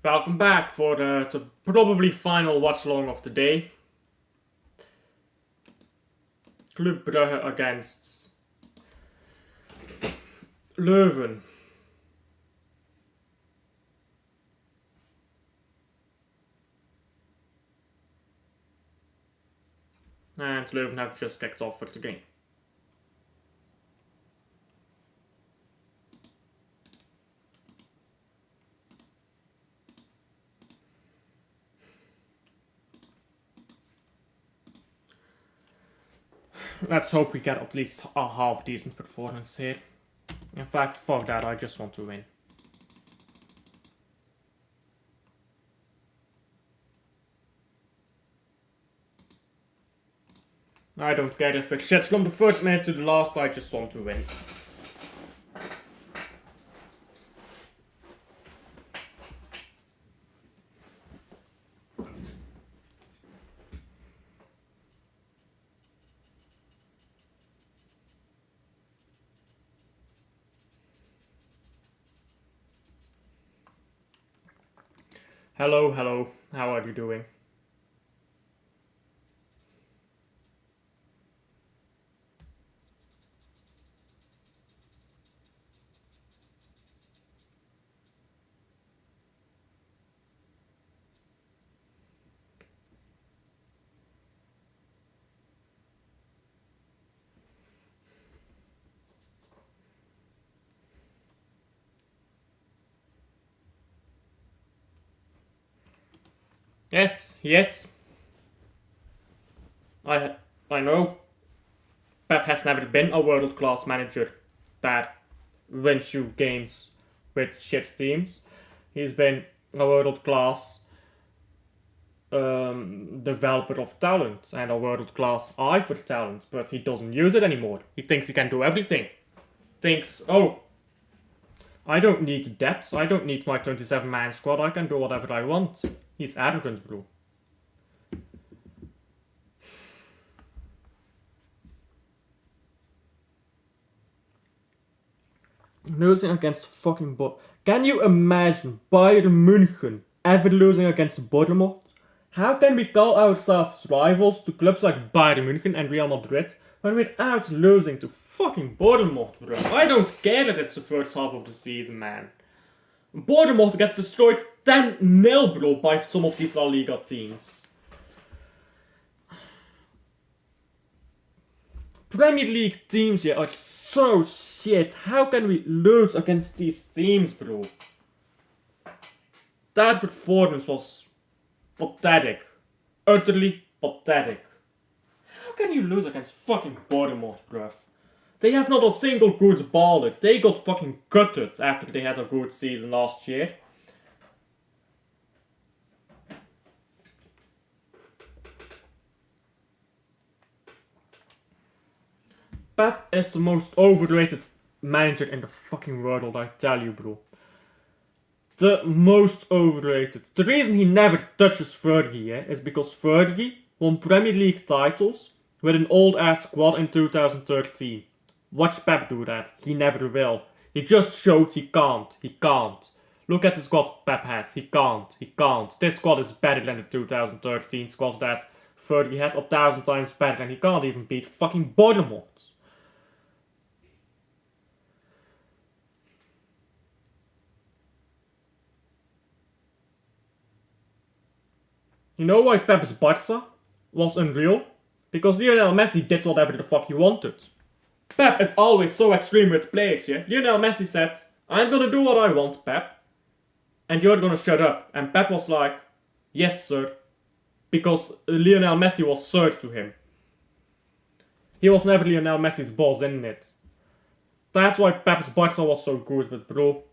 Welcome back for the probably final watch-along of the day. Club Brugge against Leuven. And Leuven have just kicked off with the game. Let's hope we get at least a half decent performance here. In fact, fuck that, I just want to win. I don't care if it shits from the first minute to the last, I just want to win. Hello, hello, how are you doing? Yes. I know. Pep has never been a world-class manager that wins you games with shit teams. He's been a world-class developer of talent and a world-class eye for talent, but he doesn't use it anymore. He thinks he can do everything. Thinks, oh, I don't need depth, I don't need my 27-man squad, I can do whatever I want. He's arrogant, bro. Losing against fucking Can you imagine Bayern München ever losing against Bournemouth? How can we call ourselves rivals to clubs like Bayern München and Real Madrid when we're out losing to fucking Bournemouth, bro? I don't care that it's the first half of the season, man. Bournemouth gets destroyed 10-0, bro, by some of these La Liga teams. Premier League teams here are so shit. How can we lose against these teams, bro? That performance was pathetic. Utterly pathetic. How can you lose against fucking Bournemouth, bruv? They have not a single good baller. They got fucking gutted after they had a good season last year. Pep is the most overrated manager in the fucking world, I tell you, bro. The most overrated. The reason he never touches Fergie is because Fergie won Premier League titles with an old-ass squad in 2013. Watch Pep do that. He never will. He just showed he can't. He can't. Look at the squad Pep has. He can't. He can't. This squad is better than the 2013 squad that Fergie had 1,000 times better, and he can't even beat fucking Bournemouth. You know why Pep's Barca was unreal? Because Lionel Messi did whatever the fuck he wanted. Pep is always so extreme with players, yeah? Lionel Messi said, I'm gonna do what I want, Pep. And you're gonna shut up. And Pep was like, yes, sir. Because Lionel Messi was sir to him. He was never Lionel Messi's boss, isn't it? That's why Pep's Barca was so good, but bro,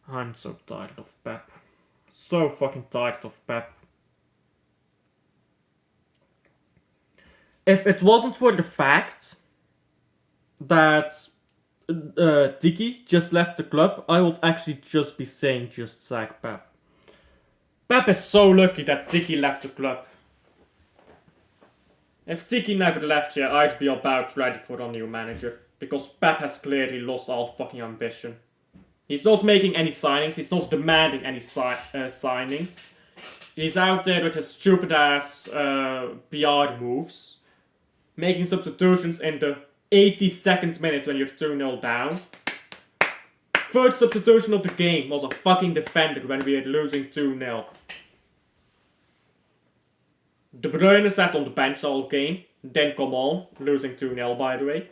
I'm so tired of Pep. So fucking tired of Pep. If it wasn't for the fact that Tiki just left the club, I would actually just be saying just sack Pep. Pep is so lucky that Tiki left the club. If Tiki never left here, I'd be about ready for a new manager. Because Pep has clearly lost all fucking ambition. He's not making any signings. He's not demanding any signings. He's out there with his stupid ass PR moves, making substitutions in the 82nd minute when you're 2-0 down. Third substitution of the game was a fucking defender when we were losing 2-0. De Bruyne sat on the bench all game, didn't come on, losing 2-0 by the way.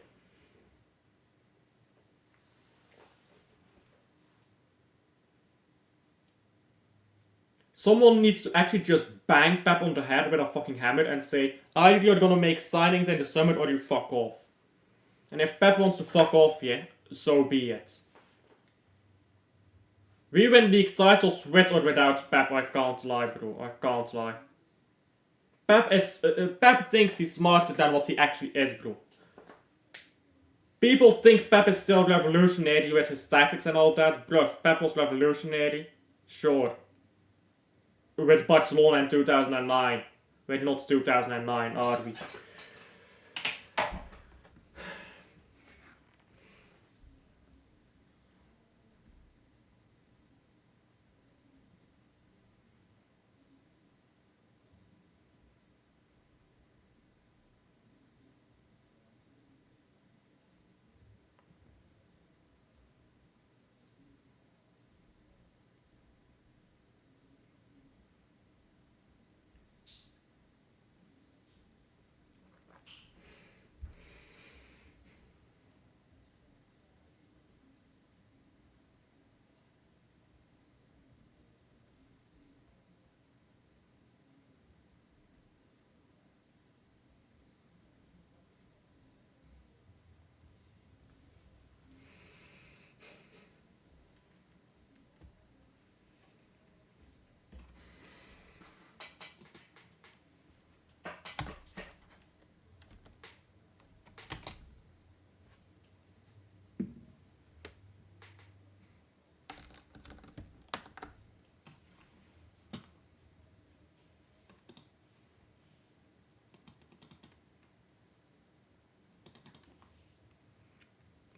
Someone needs to actually just bang Pep on the head with a fucking hammer and say, either you're gonna make signings in the summer or you fuck off. And if Pep wants to fuck off, yeah, so be it. We win league titles with or without Pep, I can't lie, bro. I can't lie. Pep thinks he's smarter than what he actually is, bro. People think Pep is still revolutionary with his tactics and all that. Bruv, Pep was revolutionary. Sure. With Barcelona in 2009. Wait, not 2009, are we?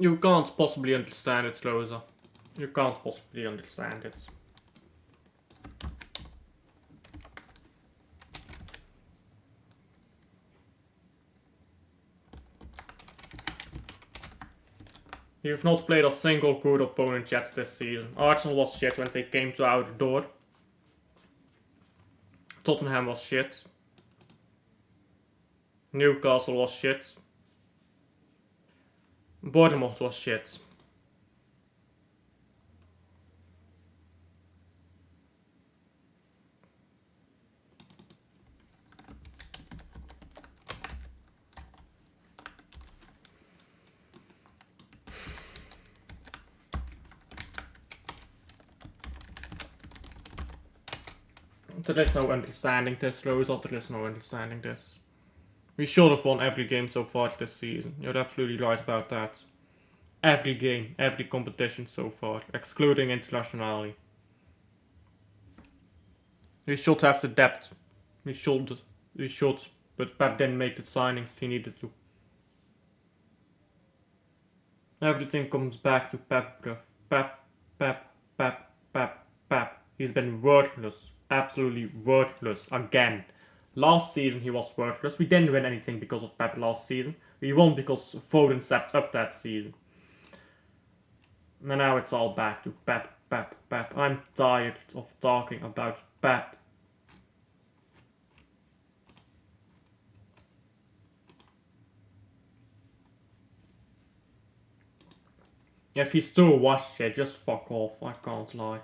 You can't possibly understand it, Sloza. You can't possibly understand it. You've not played a single good opponent yet this season. Arsenal was shit when they came to our door. Tottenham was shit. Newcastle was shit. Bournemouth was shit. There is no understanding this, Rosa. There is no understanding this. We should have won every game so far this season. You're absolutely right about that. Every game, every competition so far, excluding internationally. We should have the depth. We should. But Pep didn't make the signings he needed to. Everything comes back to Pep, bruv. Pep. He's been worthless. Absolutely worthless. Again. Last season he was worthless. We didn't win anything because of Pep last season. We won because Foden stepped up that season. And now it's all back to Pep. I'm tired of talking about Pep. If he's still washed it, just fuck off. I can't lie.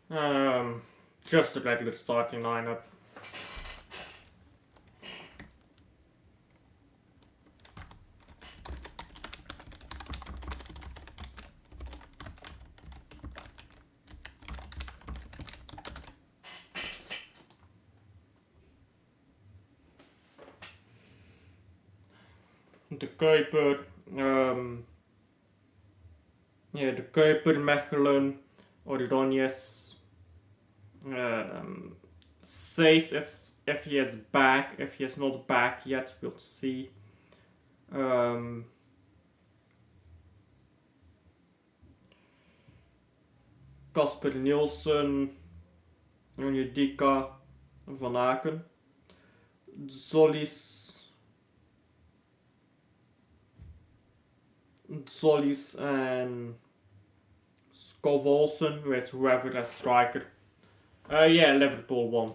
Just a regular starting lineup. De Kuiper, De Kuiper, Mechelen, Ordonez, Says if he is back, if he is not back yet, we'll see. Casper Nielsen, Onjedika, Van Aken, Zollis and Scovolson with whoever as striker. Liverpool won.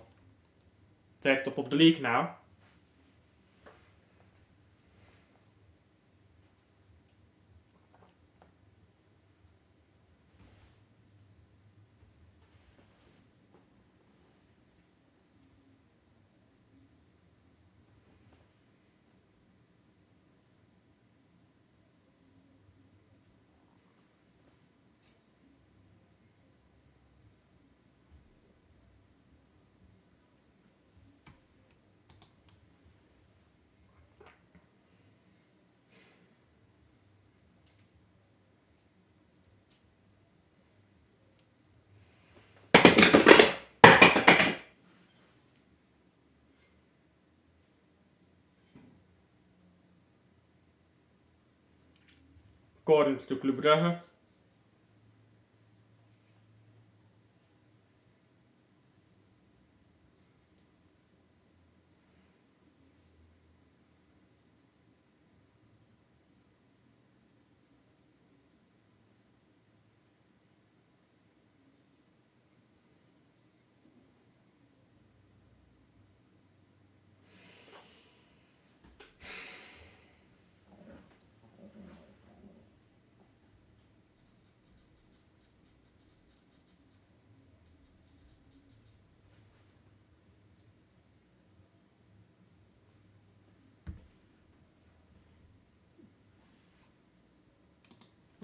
They're top of the league now. According to Club Brugge.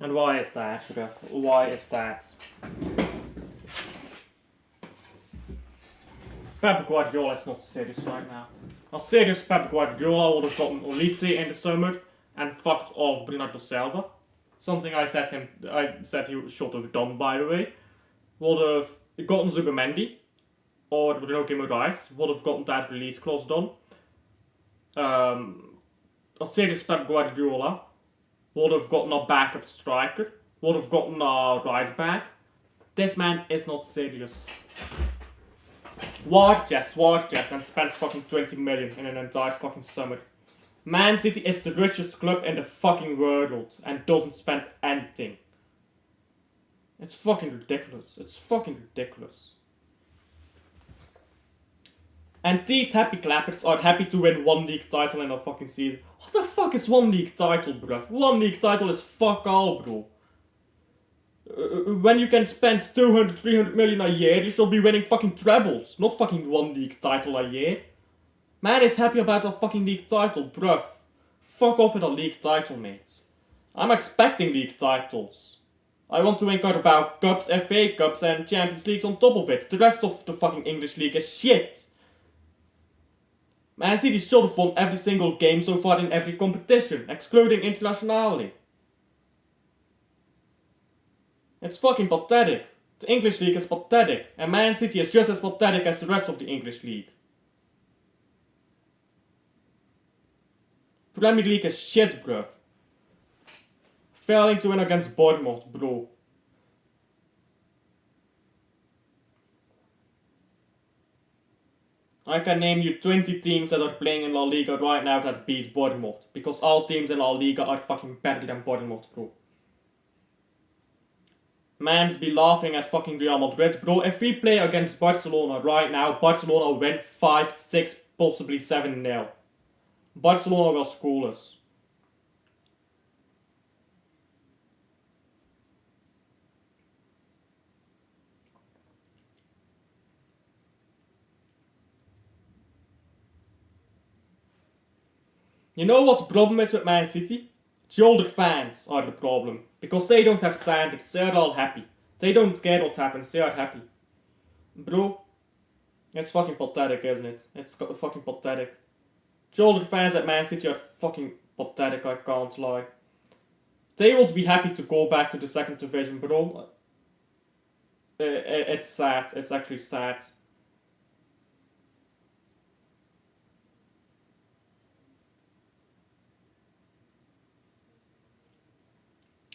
And why is that, Brugge? Why is that? Pep Guardiola is not serious right now. A serious Pep Guardiola would have gotten Olise in the summer and fucked off Bernardo Silva. Something I said he should have done, by the way. Would have gotten Zubimendi or Bruno Guimaraes. Would have gotten that release clause done. A serious Pep Guardiola would have gotten a backup striker. Would have gotten a right back. This man is not serious. War chest, and spends fucking 20 million in an entire fucking summer. Man City is the richest club in the fucking world and doesn't spend anything. It's fucking ridiculous. It's fucking ridiculous. And these happy clappers are happy to win one league title in a fucking season. What the fuck is one league title, bruv? One league title is fuck all, bro. When you can spend 200, 300 million a year, you should be winning fucking trebles, not fucking one league title a year. Man is happy about a fucking league title, bruv. Fuck off with a league title, mate. I'm expecting league titles. I want to win Carabao Cups, FA Cups and Champions Leagues on top of it. The rest of the fucking English league is shit. Man City should have won every single game so far in every competition, excluding internationally. It's fucking pathetic. The English league is pathetic, and Man City is just as pathetic as the rest of the English league. Premier League is shit, bruv. Failing to win against Bournemouth, bro. I can name you 20 teams that are playing in La Liga right now that beat Bournemouth, because all teams in La Liga are fucking better than Bournemouth, bro. Mans be laughing at fucking Real Madrid, bro. If we play against Barcelona right now, Barcelona win 5-6, possibly 7-0. Barcelona will school us. You know what the problem is with Man City? The older fans are the problem. Because they don't have standards, they are all happy. They don't care what happens, they are happy. Bro, it's fucking pathetic, isn't it? It's fucking pathetic. The older fans at Man City are fucking pathetic, I can't lie. They would be happy to go back to the second division, bro. It's sad, it's actually sad.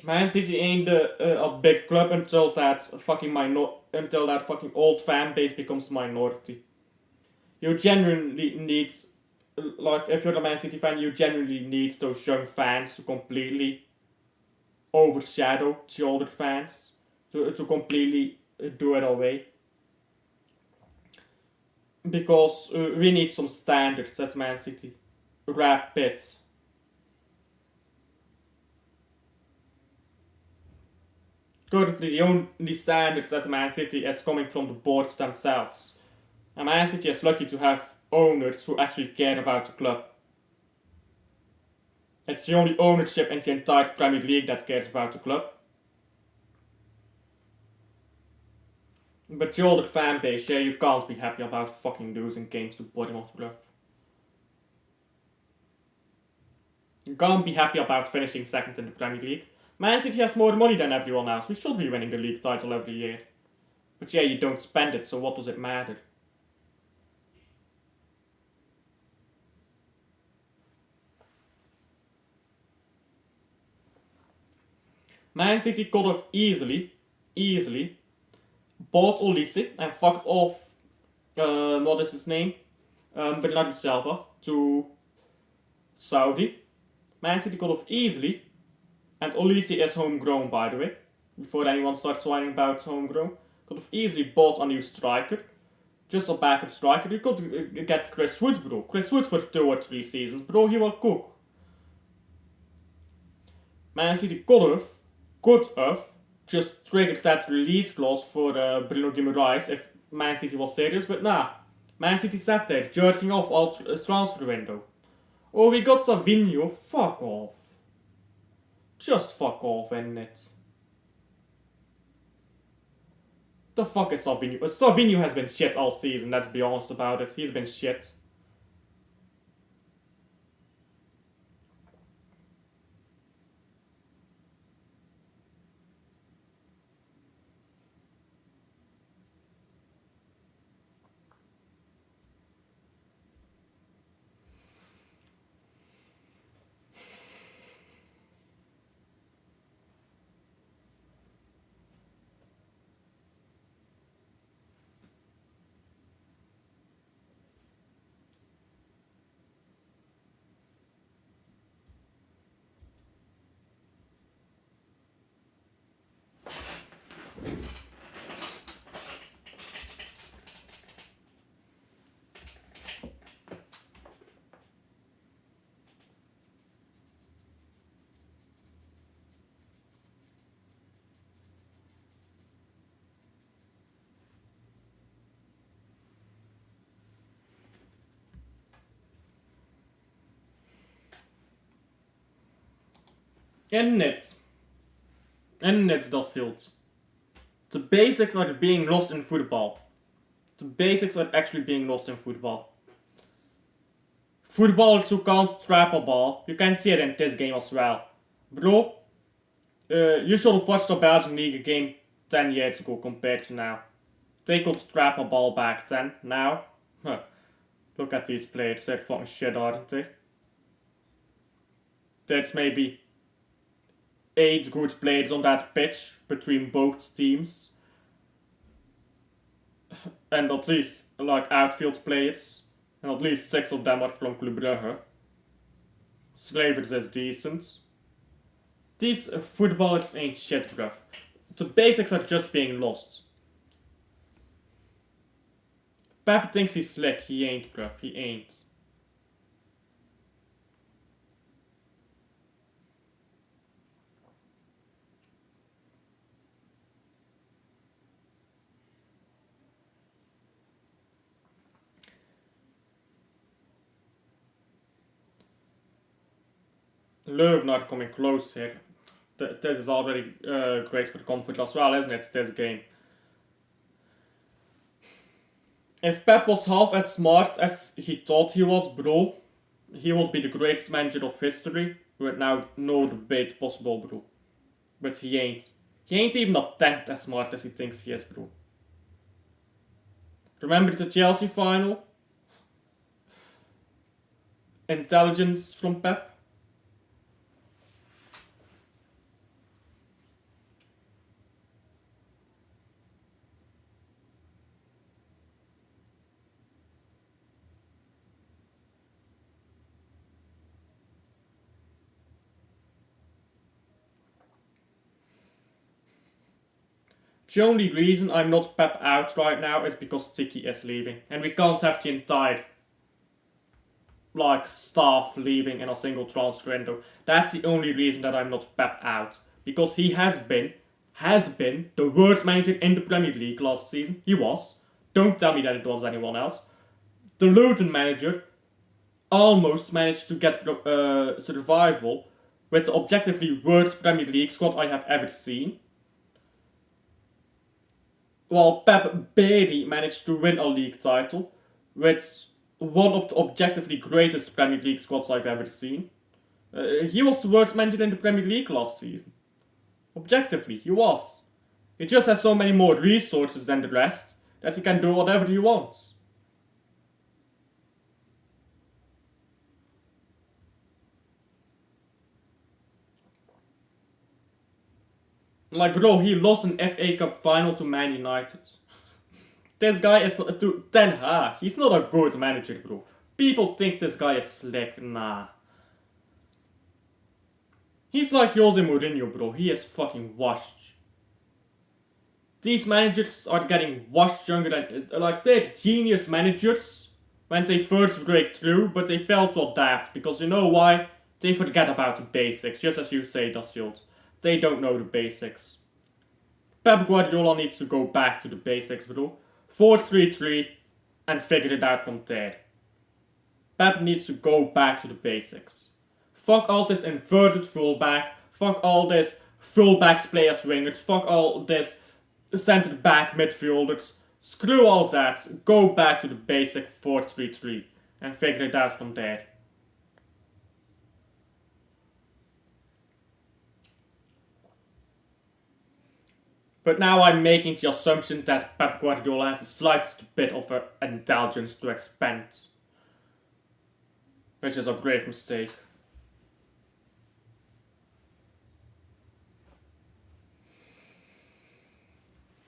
Man City ain't a big club until that until that fucking old fan base becomes minority. You genuinely need, like, if you're a Man City fan, you genuinely need those young fans to completely overshadow the older fans, to completely do it away. Because we need some standards at Man City. Rapid. Currently, the only standards at Man City is coming from the boards themselves. And Man City is lucky to have owners who actually care about the club. It's the only ownership in the entire Premier League that cares about the club. But the older fan base, yeah, you can't be happy about fucking losing games to Bournemouth, bluff. You can't be happy about finishing second in the Premier League. Man City has more money than everyone else. We should be winning the league title every year. But yeah, you don't spend it, so what does it matter? Man City could have easily bought Olise and fucked off, what is his name? Bernardo Silva to Saudi. Man City could have easily, and Olise is homegrown by the way, before anyone starts whining about homegrown, could have easily bought a new striker, just a backup striker. You could get Chris Wood, bro. Chris Wood for 2 or 3 seasons, bro, he will cook. Man City could have just triggered that release clause for Bruno Guimaraes if Man City was serious, but nah. Man City sat there, jerking off all transfer window. Oh, we got Savinho, fuck off. Just fuck off, innit? The fuck is Savinho? Savinho has been shit all season, let's be honest about it. He's been shit. En net dat zult. The basics are being lost in football. The basics are actually being lost in football. Footballers who can't trap a ball, you can see it in this game as well. Bro, you should have watched the Belgian League game 10 years ago compared to now. They could trap a ball back then. Now, look at these players, they're fucking shit, aren't they? That's maybe 8 good players on that pitch between both teams. And at least, like, outfield players. And at least 6 of them are from Club Brugge. Slavers is decent. These footballers ain't shit, bruv. The basics are just being lost. Pep thinks he's slick. He ain't, bruv. He ain't. Leuven are coming close here. This is already great for the comfort as well, isn't it? This game. If Pep was half as smart as he thought he was, bro, he would be the greatest manager of history. With now no debate possible, bro. But he ain't. He ain't even a tenth as smart as he thinks he is, bro. Remember the Chelsea final? Intelligence from Pep? The only reason I'm not Pep out right now is because Tiki is leaving. And we can't have the entire staff leaving in a single transfer window. That's the only reason that I'm not Pep out. Because he has been the worst manager in the Premier League last season. He was. Don't tell me that it was anyone else. The Leuven manager almost managed to get survival with the objectively worst Premier League squad I have ever seen. While Pep barely managed to win a league title with one of the objectively greatest Premier League squads I've ever seen. He was the worst manager in the Premier League last season. Objectively, he was. He just has so many more resources than the rest that he can do whatever he wants. Like, bro, he lost an FA Cup final to Man United. This guy is not to Ten Hag. He's not a good manager, bro. People think this guy is slick. Nah. He's like Jose Mourinho, bro. He is fucking washed. These managers are getting washed younger than... they're genius managers when they first break through, but they fail to adapt. Because you know why? They forget about the basics, just as you say, Dashield. They don't know the basics. Pep Guardiola needs to go back to the basics, bro. 4-3-3 and figure it out from there. Pep needs to go back to the basics. Fuck all this inverted fullback. Fuck all this fullbacks play as wingers. Fuck all this centre back midfielders. Screw all of that. Go back to the basic 4-3-3 and figure it out from there. But now I'm making the assumption that Pep Guardiola has the slightest bit of intelligence to expand. Which is a grave mistake.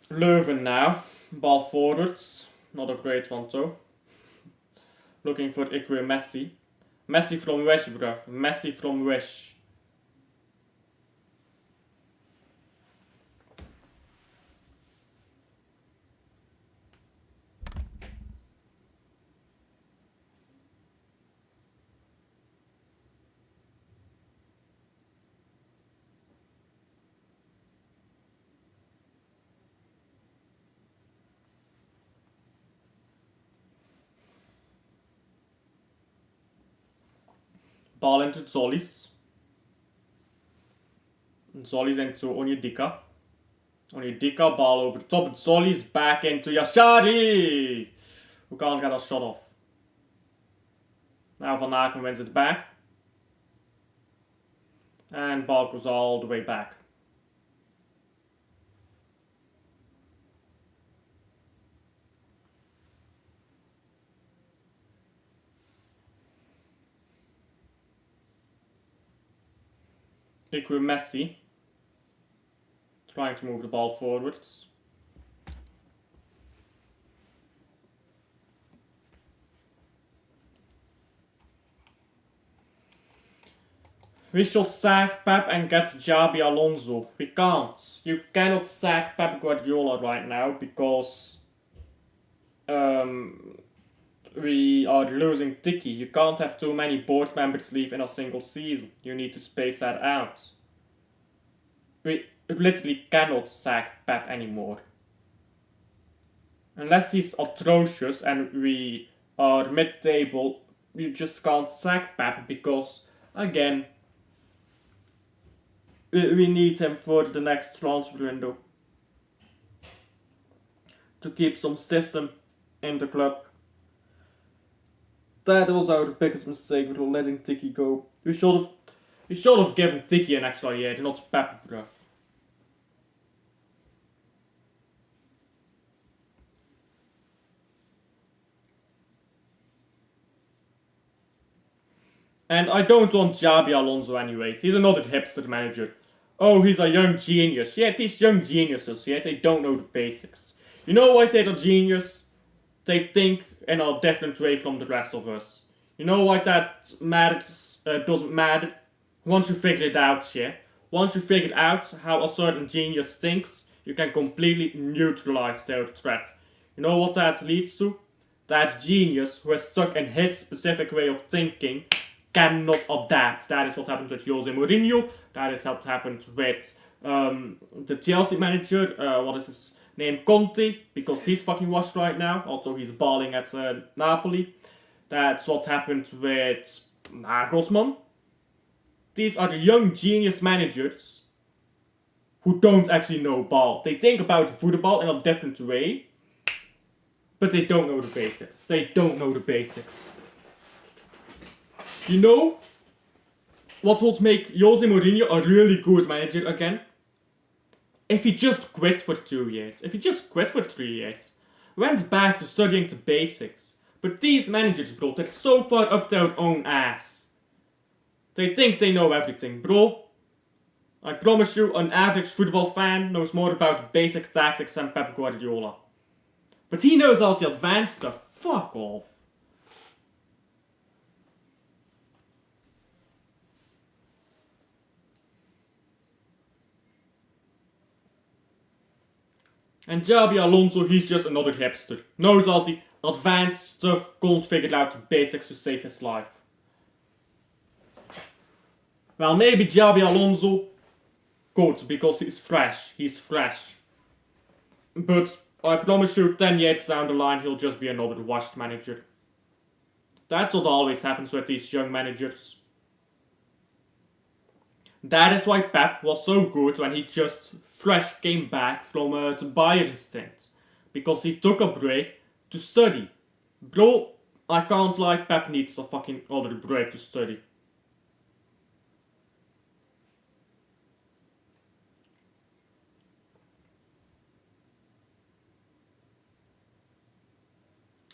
Leuven now. Ball forwards. Not a great one though. Looking for Ikwe Messi. Messi from Wish, bruv. Messi from Wish. Ball into Zollis. Zollis into Onyedika. Onyedika, ball over the top. Zollis back into Yashari, who can't get a shot off. Now Van Aken wins it back. And ball goes all the way back. Ikwe Messi trying to move the ball forwards. We should sack Pep and get Xabi Alonso. We can't. You cannot sack Pep Guardiola right now because we are losing Tiki. You can't have too many board members leave in a single season. You need to space that out. We literally cannot sack Pep anymore. Unless he's atrocious and we are mid-table, you just can't sack Pep because, again, we need him for the next transfer window. To keep some system in the club. That was our biggest mistake with letting Tiki go. We should have given Tiki an extra year, not Pep, bruv. And I don't want Xabi Alonso anyways. He's another hipster manager. Oh, he's a young genius. Yeah, these young geniuses, yeah, they don't know the basics. You know why they're a genius? They think in a different way from the rest of us. You know why that matters, doesn't matter? Once you figure it out, yeah? Once you figure out how a certain genius thinks, you can completely neutralize their threat. You know what that leads to? That genius who is stuck in his specific way of thinking cannot adapt. That is what happened with Jose Mourinho. That is what happened with the Chelsea manager. What is his name? Conte, because he's fucking washed right now. Also, he's balling at Napoli. That's what happened with Nagelsmann. These are the young genius managers who don't actually know ball. They think about football in a different way, but they don't know the basics. They don't know the basics. You know what would make Jose Mourinho a really good manager again? If he just quit for 2 years. If he just quit for 3 years. Went back to studying the basics. But these managers, bro, they're so far up their own ass. They think they know everything, bro. I promise you, an average football fan knows more about basic tactics than Pep Guardiola. But he knows all the advanced stuff. Fuck off. And Xabi Alonso, he's just another hipster. Knows all the advanced stuff, can't figure out the basics to save his life. Well, maybe Xabi Alonso could, because he's fresh. He's fresh. But I promise you, 10 years down the line, he'll just be another washed manager. That's what always happens with these young managers. That is why Pep was so good when he just fresh came back from the Bayern stint. Because he took a break to study. Bro, I can't lie, Pep needs a fucking other break to study.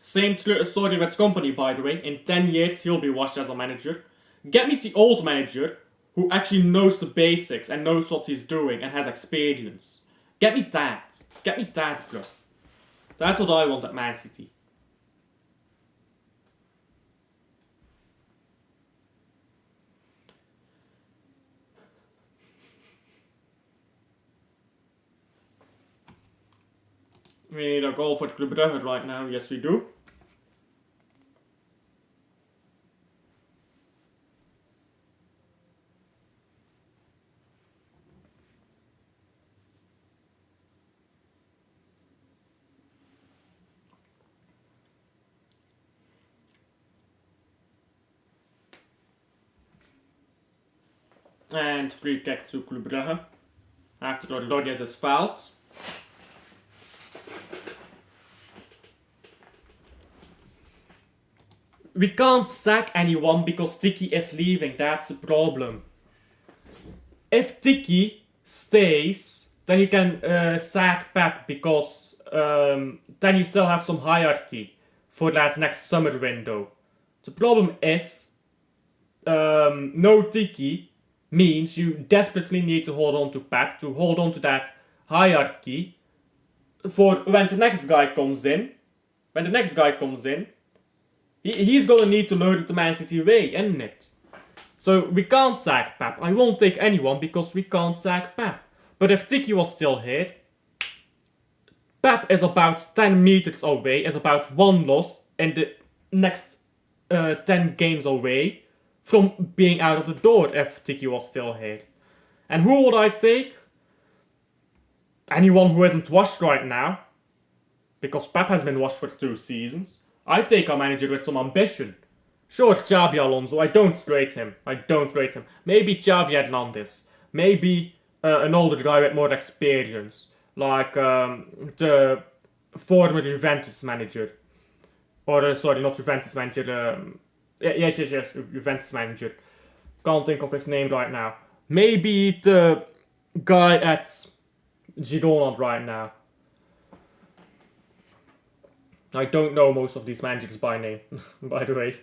Same story with Company, by the way. In 10 years, he'll be washed as a manager. Get me the old manager who actually knows the basics and knows what he's doing and has experience. Get me that. Get me that, bro. That's what I want at Man City. We need a goal for Club Brugge right now. Yes, we do. And free kick to Club Brugge. After Rodriguez is fouled. We can't sack anyone because Tiki is leaving, that's the problem. If Tiki stays, then you can sack Pep because then you still have some hierarchy for that next summer window. The problem is, no Tiki means you desperately need to hold on to Pep, to hold on to that hierarchy for when the next guy comes in. When the next guy comes in, he's gonna need to learn the Man City way, isn't it? So we can't sack Pep. I won't take anyone because we can't sack Pep. But if Tiki was still here, Pep is about 10 meters away, is about 1 loss in the next 10 games away from being out of the door if Tiki was still here. And who would I take? Anyone who isn't washed right now. Because Pep has been washed for 2 seasons. I take a manager with some ambition. Sure, Xabi Alonso, I don't rate him. Maybe Xavi Hernandez. Maybe an older guy with more experience, like the former Juventus manager, or sorry, not Juventus manager. Yes, Juventus manager. Can't think of his name right now. Maybe the guy at Girona right now. I don't know most of these managers by name, by the way.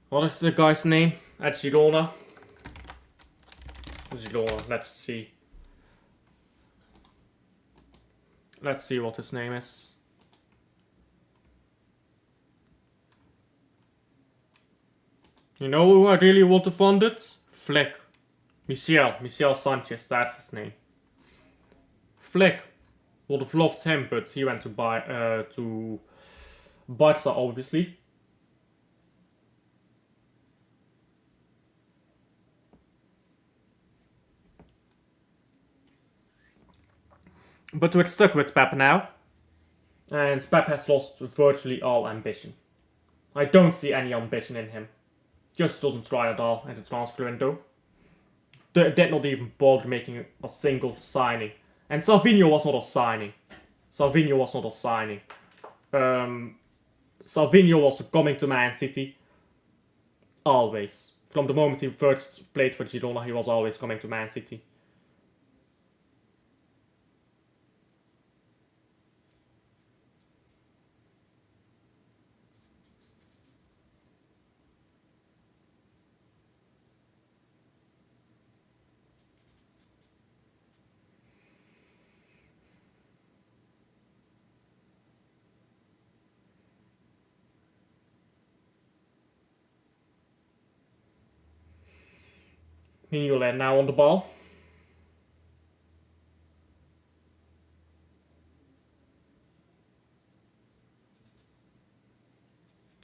What is the guy's name at Girona? Girona, let's see. Let's see what his name is. You know who I really want to fund it? Flick. Michel Sanchez, that's his name. Flick. Would have loved him, but he went to Barca, obviously. But we're stuck with Pep now. And Pep has lost virtually all ambition. I don't see any ambition in him. Just doesn't try at all at the transfer window. Did not even bother making a single signing. And Salvinho was not a signing. Salvinho was coming to Man City. Always. From the moment he first played for Girona, he was always coming to Man City. Mignolet now on the ball.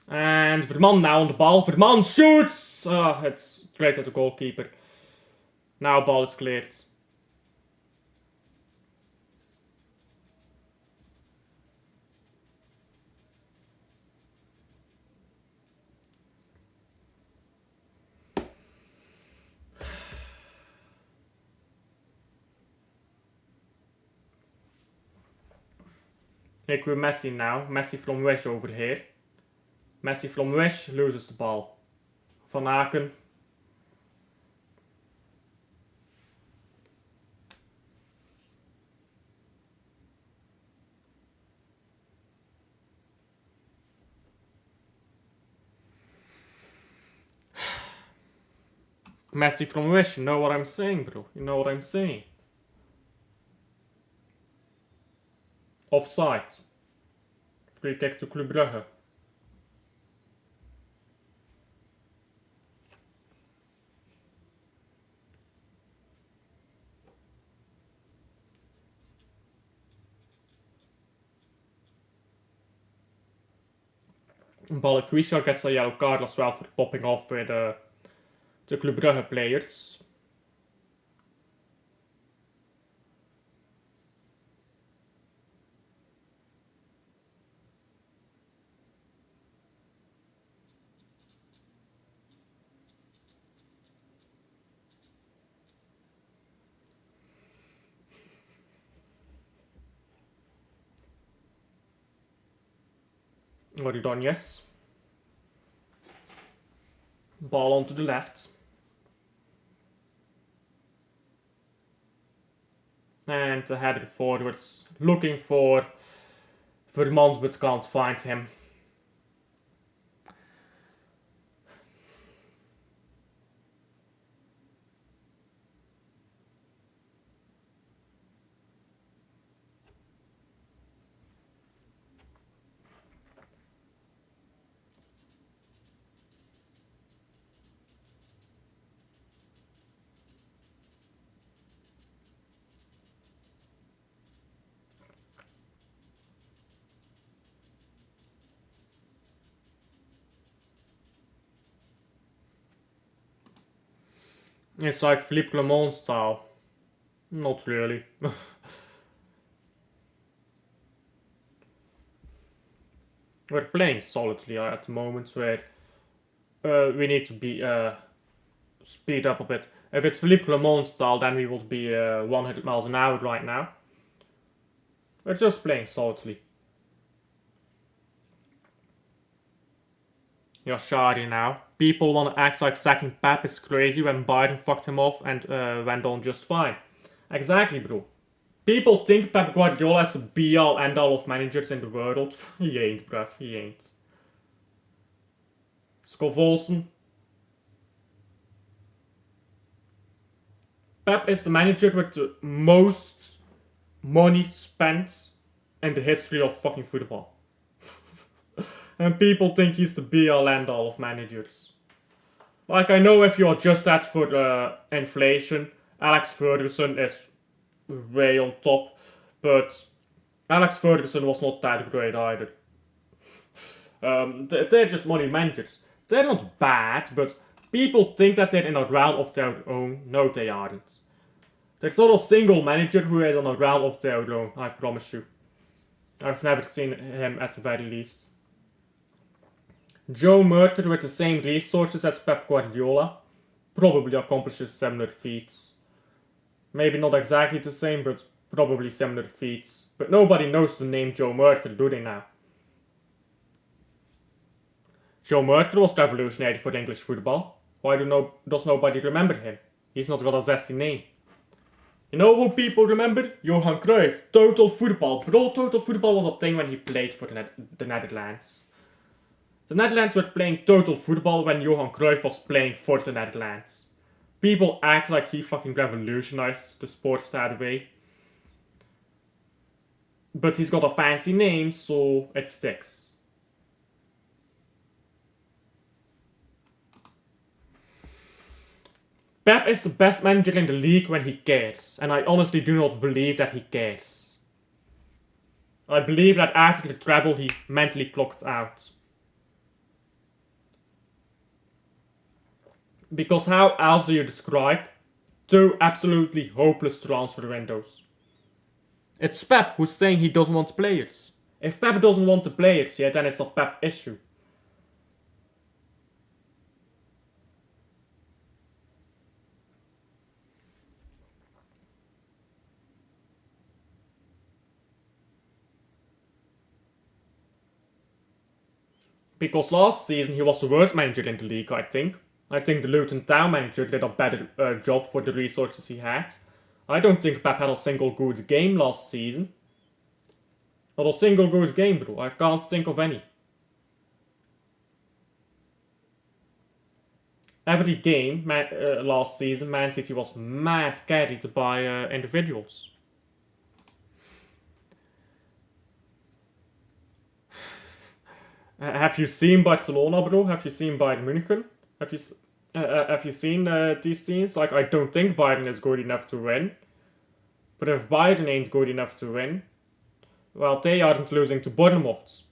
And Verman now on the ball. Verman shoots! It's straight at the goalkeeper. Now ball is cleared. Ik with Messi now. Messi from Wish over here. Messi from Wish loses the ball. Van Aken. Messi from Wish, you know what I'm saying, bro? You know what I'm saying? Offside. Free kick to Club Brugge. Balikwisha gets a yellow card as well for popping off with the Club Brugge players. Well done, yes. Ball onto the left. And the header forwards. Looking for Vermont, but can't find him. It's like Philippe Clement style. Not really. We're playing solidly at the moment where we need to be speed up a bit. If it's Philippe Clement style, then we would be 100 miles an hour right now. We're just playing solidly. You're shardy now. People want to act like sacking Pep is crazy when Biden fucked him off and went on just fine. Exactly, bro. People think Pep Guardiola is the be-all end-all of managers in the world. He ain't, bruv. He ain't. Scott Olsen. Pep is the manager with the most money spent in the history of fucking football. And people think he's the be-all end-all of managers. Like, I know if you adjust that for inflation, Alex Ferguson is way on top, but Alex Ferguson was not that great either. They're just money managers. They're not bad, but people think that they're in a realm of their own. No, they aren't. There's not a single manager who is on a realm of their own, I promise you. I've never seen him at the very least. Joe Merker with the same resources as Pep Guardiola probably accomplishes similar feats. Maybe not exactly the same, but probably similar feats. But nobody knows the name Joe Merker, do they now? Joe Merker was revolutionary for English football. Why does nobody remember him? He's not got a zesty name. You know who people remember? Johan Cruyff. Total football. Bro, total football was a thing when he played for the Netherlands. The Netherlands were playing total football when Johan Cruyff was playing for the Netherlands. People act like he fucking revolutionized the sports that way. But he's got a fancy name, so it sticks. Pep is the best manager in the league when he cares, and I honestly do not believe that he cares. I believe that after the treble he mentally clocked out. Because how else do you describe two absolutely hopeless transfer windows? It's Pep who's saying he doesn't want players. If Pep doesn't want the players, yeah, then it's a Pep issue. Because last season he was the worst manager in the league, I think. I think the Luton Town manager did a better job for the resources he had. I don't think Pep had a single good game last season. Not a single good game, bro. I can't think of any. Every game last season, Man City was mad carried by individuals. Have you seen Barcelona, bro? Have you seen Bayern München? Have you seen these teams? Like, I don't think Bayern is good enough to win. But if Bayern ain't good enough to win, well, they aren't losing to Bournemouth.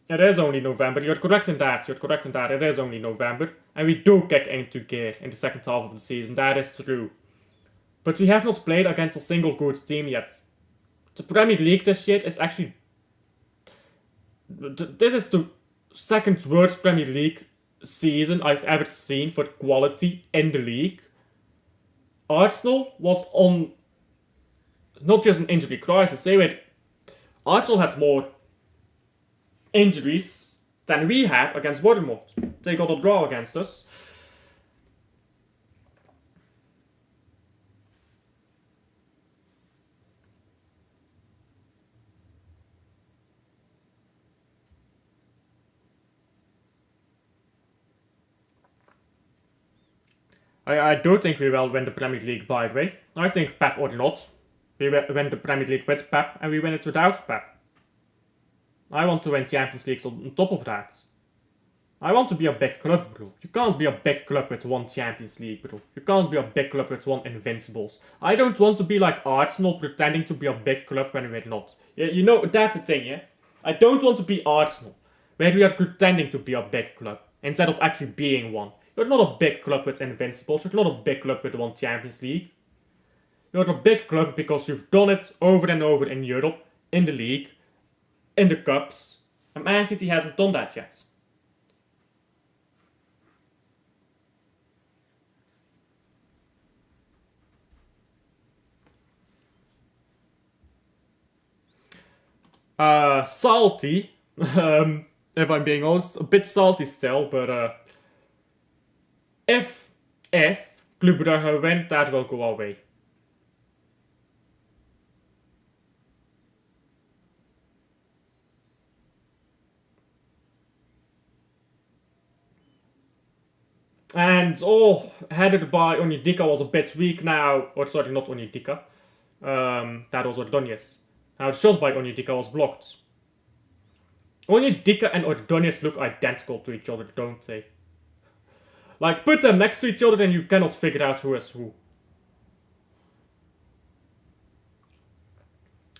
It is only November. You're correct in that. It is only November. And we do kick into gear in the second half of the season. That is true. But we have not played against a single good team yet. The Premier League this year is actually... This is the second worst Premier League season I've ever seen for quality in the league. Arsenal was on not just an injury crisis. Arsenal had more injuries than we had against Bournemouth. They got a draw against us. I do think we will win the Premier League, by the way. I think Pep or not, we win the Premier League with Pep and we win it without Pep. I want to win Champions Leagues on top of that. I want to be a big club, bro. You can't be a big club with one Champions League, bro. You can't be a big club with one Invincibles. I don't want to be like Arsenal pretending to be a big club when we're not. Yeah, you know, that's the thing, yeah? I don't want to be Arsenal, where we are pretending to be a big club, instead of actually being one. You're not a big club with Invincibles. You're not a big club with one Champions League. You're a big club because you've done it over and over in Europe, in the league, in the cups, and Man City hasn't done that yet. Salty. If I'm being honest, a bit salty still, but if Club Brugge win, that will go away. And headed by Onyedika was a bit weak now. Or sorry, not Onyedika. That was Ordonez. Now the shot by Onyedika was blocked. Onyedika and Ordonez look identical to each other, don't they? Like, put them next to each other and you cannot figure out who is who.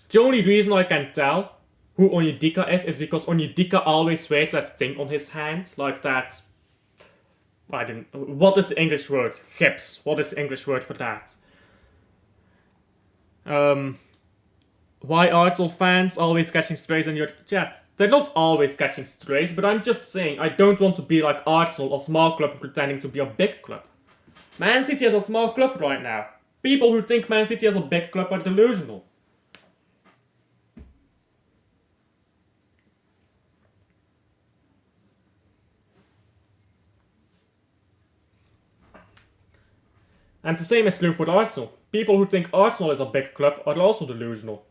The only reason I can tell who Onyedika is because Onyedika always wears that thing on his hand, like that. What is the English word? Gips. What is the English word for that? Why Arsenal fans always catching strays in your chat? They're not always catching strays, but I'm just saying I don't want to be like Arsenal, a small club pretending to be a big club. Man City is a small club right now. People who think Man City is a big club are delusional. And the same is true for Arsenal. People who think Arsenal is a big club are also delusional.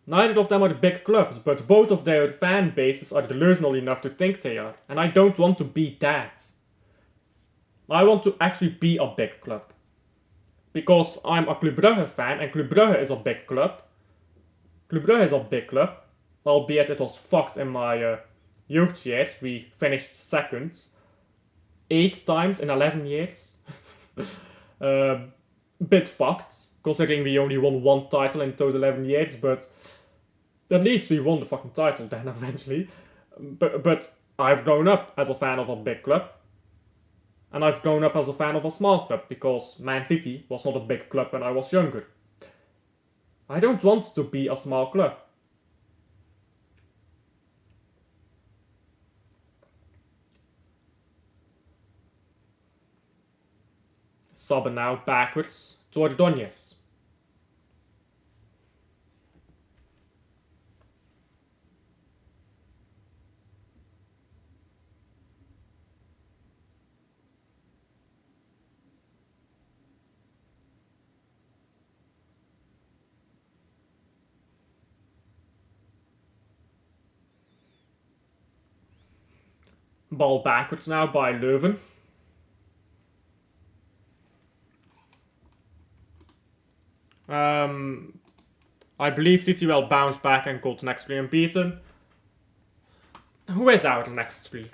Neither of them are big clubs, but both of their fan bases are delusional enough to think they are. And I don't want to be that. I want to actually be a big club. Because I'm a Club Brugge fan, and Club Brugge is a big club. Club Brugge is a big club. Albeit it was fucked in my youth years. We finished second 8 times in 11 years. Bit fucked, considering we only won 1 title in those 11 years, but at least we won the fucking title then eventually. But I've grown up as a fan of a big club, and I've grown up as a fan of a small club, because Man City was not a big club when I was younger. I don't want to be a small club. Subben now backwards toward Donetsk. Ball backwards now by Leuven. I believe City will bounce back and go to next 3 unbeaten. Who is our next 3?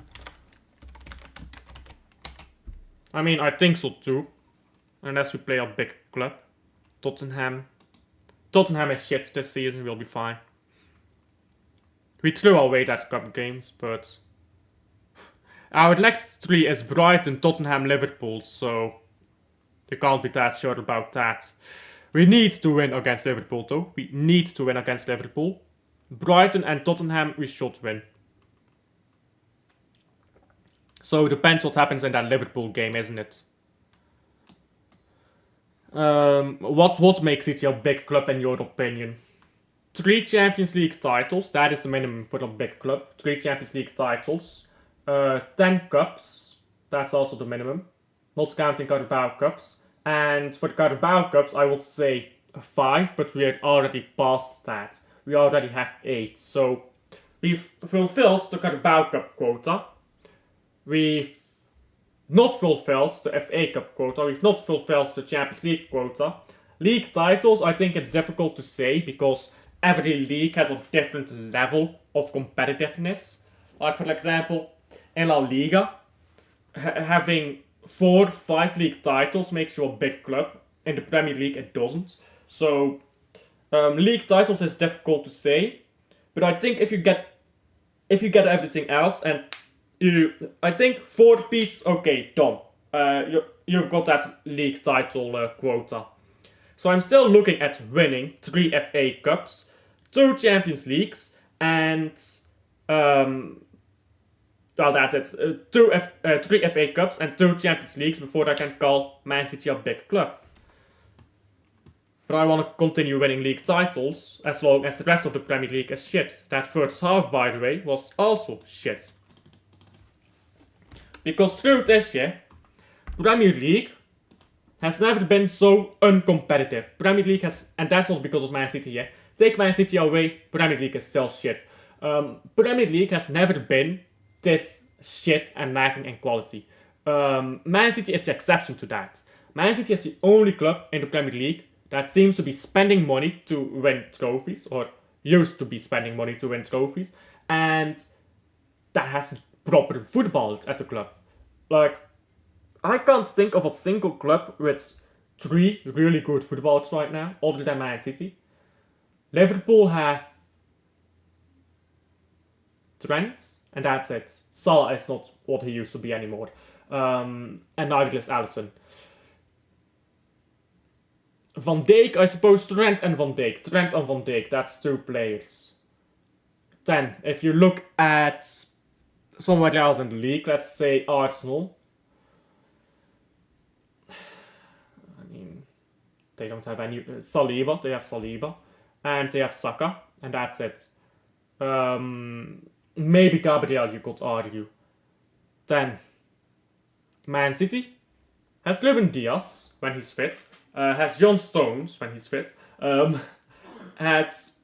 I mean, I think so too. Unless we play a big club. Tottenham. Tottenham is shit this season, we'll be fine. We threw away that cup games, but... Our next 3 is Brighton, Tottenham, Liverpool, so... You can't be that sure about that. We need to win against Liverpool though. We need to win against Liverpool. Brighton and Tottenham we should win. So it depends what happens in that Liverpool game, isn't it? What makes City a big club in your opinion? 3 Champions League titles, that is the minimum for a big club. 3 Champions League titles. 10 cups, that's also the minimum. Not counting Carabao Cups. And for the Carabao Cups, I would say 5, but we are already past that. We already have 8. So we've fulfilled the Carabao Cup quota. We've not fulfilled the FA Cup quota. We've not fulfilled the Champions League quota. League titles, I think it's difficult to say because every league has a different level of competitiveness. Like for example, in La Liga, having 4, 5 league titles makes you a big club. In the Premier League it doesn't. So league titles is difficult to say. But I think if you get everything else and I think 4 peats, okay, done. You've got that league title quota. So I'm still looking at winning 3 FA Cups, 2 Champions Leagues and Well, that's it. 3 FA Cups and 2 Champions Leagues before I can call Man City a big club. But I want to continue winning league titles as long as the rest of the Premier League is shit. That first half, by the way, was also shit. Because truth is, yeah, Premier League has never been so uncompetitive. Premier League has, and that's not because of Man City, yeah. Take Man City away, Premier League is still shit. Premier League has never been this shit and lacking in quality. Man City is the exception to that. Man City is the only club in the Premier League that seems to be spending money to win trophies, or used to be spending money to win trophies, and that has proper football at the club. Like, I can't think of a single club with 3 really good footballers right now, other than Man City. Liverpool have Trent, and that's it. Salah is not what he used to be anymore. And neither is Alisson. Van Dijk, I suppose Trent and Van Dijk. Trent and Van Dijk, that's 2 players. Then, if you look at somewhere else in the league, let's say Arsenal. I mean, they don't have any... Saliba, they have Saliba. And they have Saka, and that's it. Maybe Gabriel, you could argue. Then, Man City has Ruben Diaz when he's fit. Has John Stones when he's fit. Has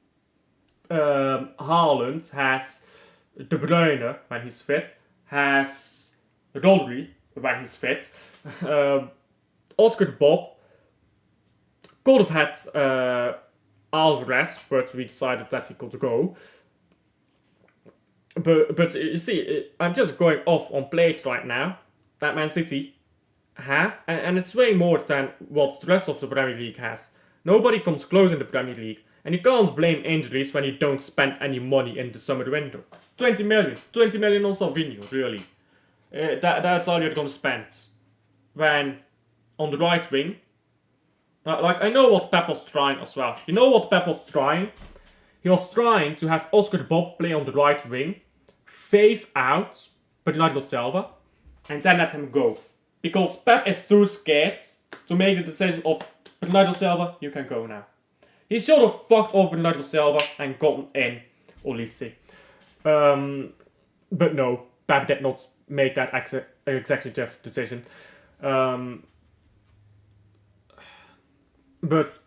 Haaland. Has De Bruyne when he's fit. Has Rodri when he's fit. Oscar Bob could have had Alvarez, but we decided that he could go. But you see, I'm just going off on players right now that Man City have, and it's way more than what the rest of the Premier League has. Nobody comes close in the Premier League, and you can't blame injuries when you don't spend any money in the summer window. 20 million on Salvinho, really. That's all you're gonna spend. When on the right wing, like, I know what Pep was trying as well. You know what Pep was trying? He was trying to have Oscar Bob play on the right wing, face out Bernardo Silva, and then let him go. Because Pep is too scared to make the decision of Bernardo Silva, you can go now. He should have fucked off Bernardo Silva and gotten in Olise. But no, Pep did not make that executive decision. But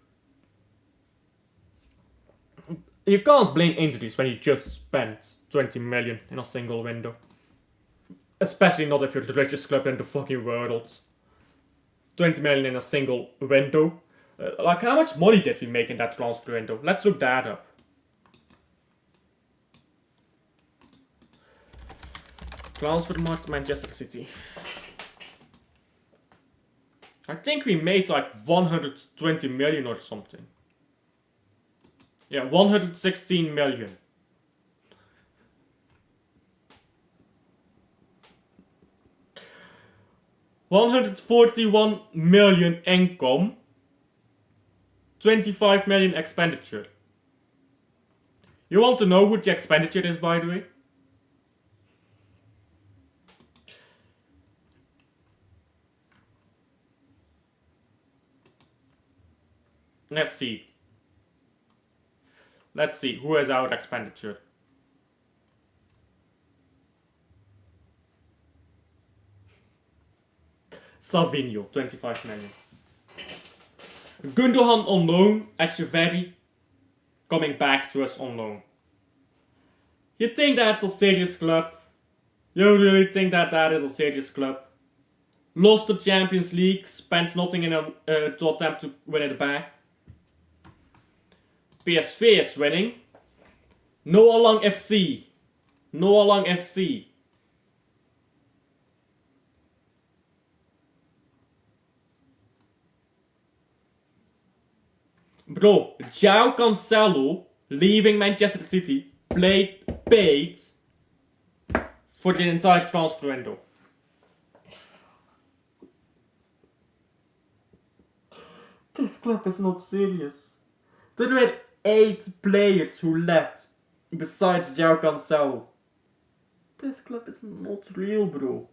you can't blame injuries when you just spent 20 million in a single window. Especially not if you're the richest club in the fucking world. 20 million in a single window. Like, how much money did we make in that transfer window? Let's look that up. Transfer market Manchester City. I think we made like 120 million or something. Yeah, 116 million. $141 million income, 25 million expenditure. You want to know what the expenditure is, by the way? Let's see. Let's see, who has our expenditure? Salvinho, 25 million. Gundogan on loan, Echeverri coming back to us on loan. You think that's a serious club? You really think that that is a serious club? Lost the Champions League, spent nothing to attempt to win it back. PSV is winning. Noah Lang FC. Noah Lang FC. Bro, João Cancelo, leaving Manchester City, paid for the entire transfer window. This club is not serious. There were 8 players who left, besides João Cancelo. This club is not real, bro.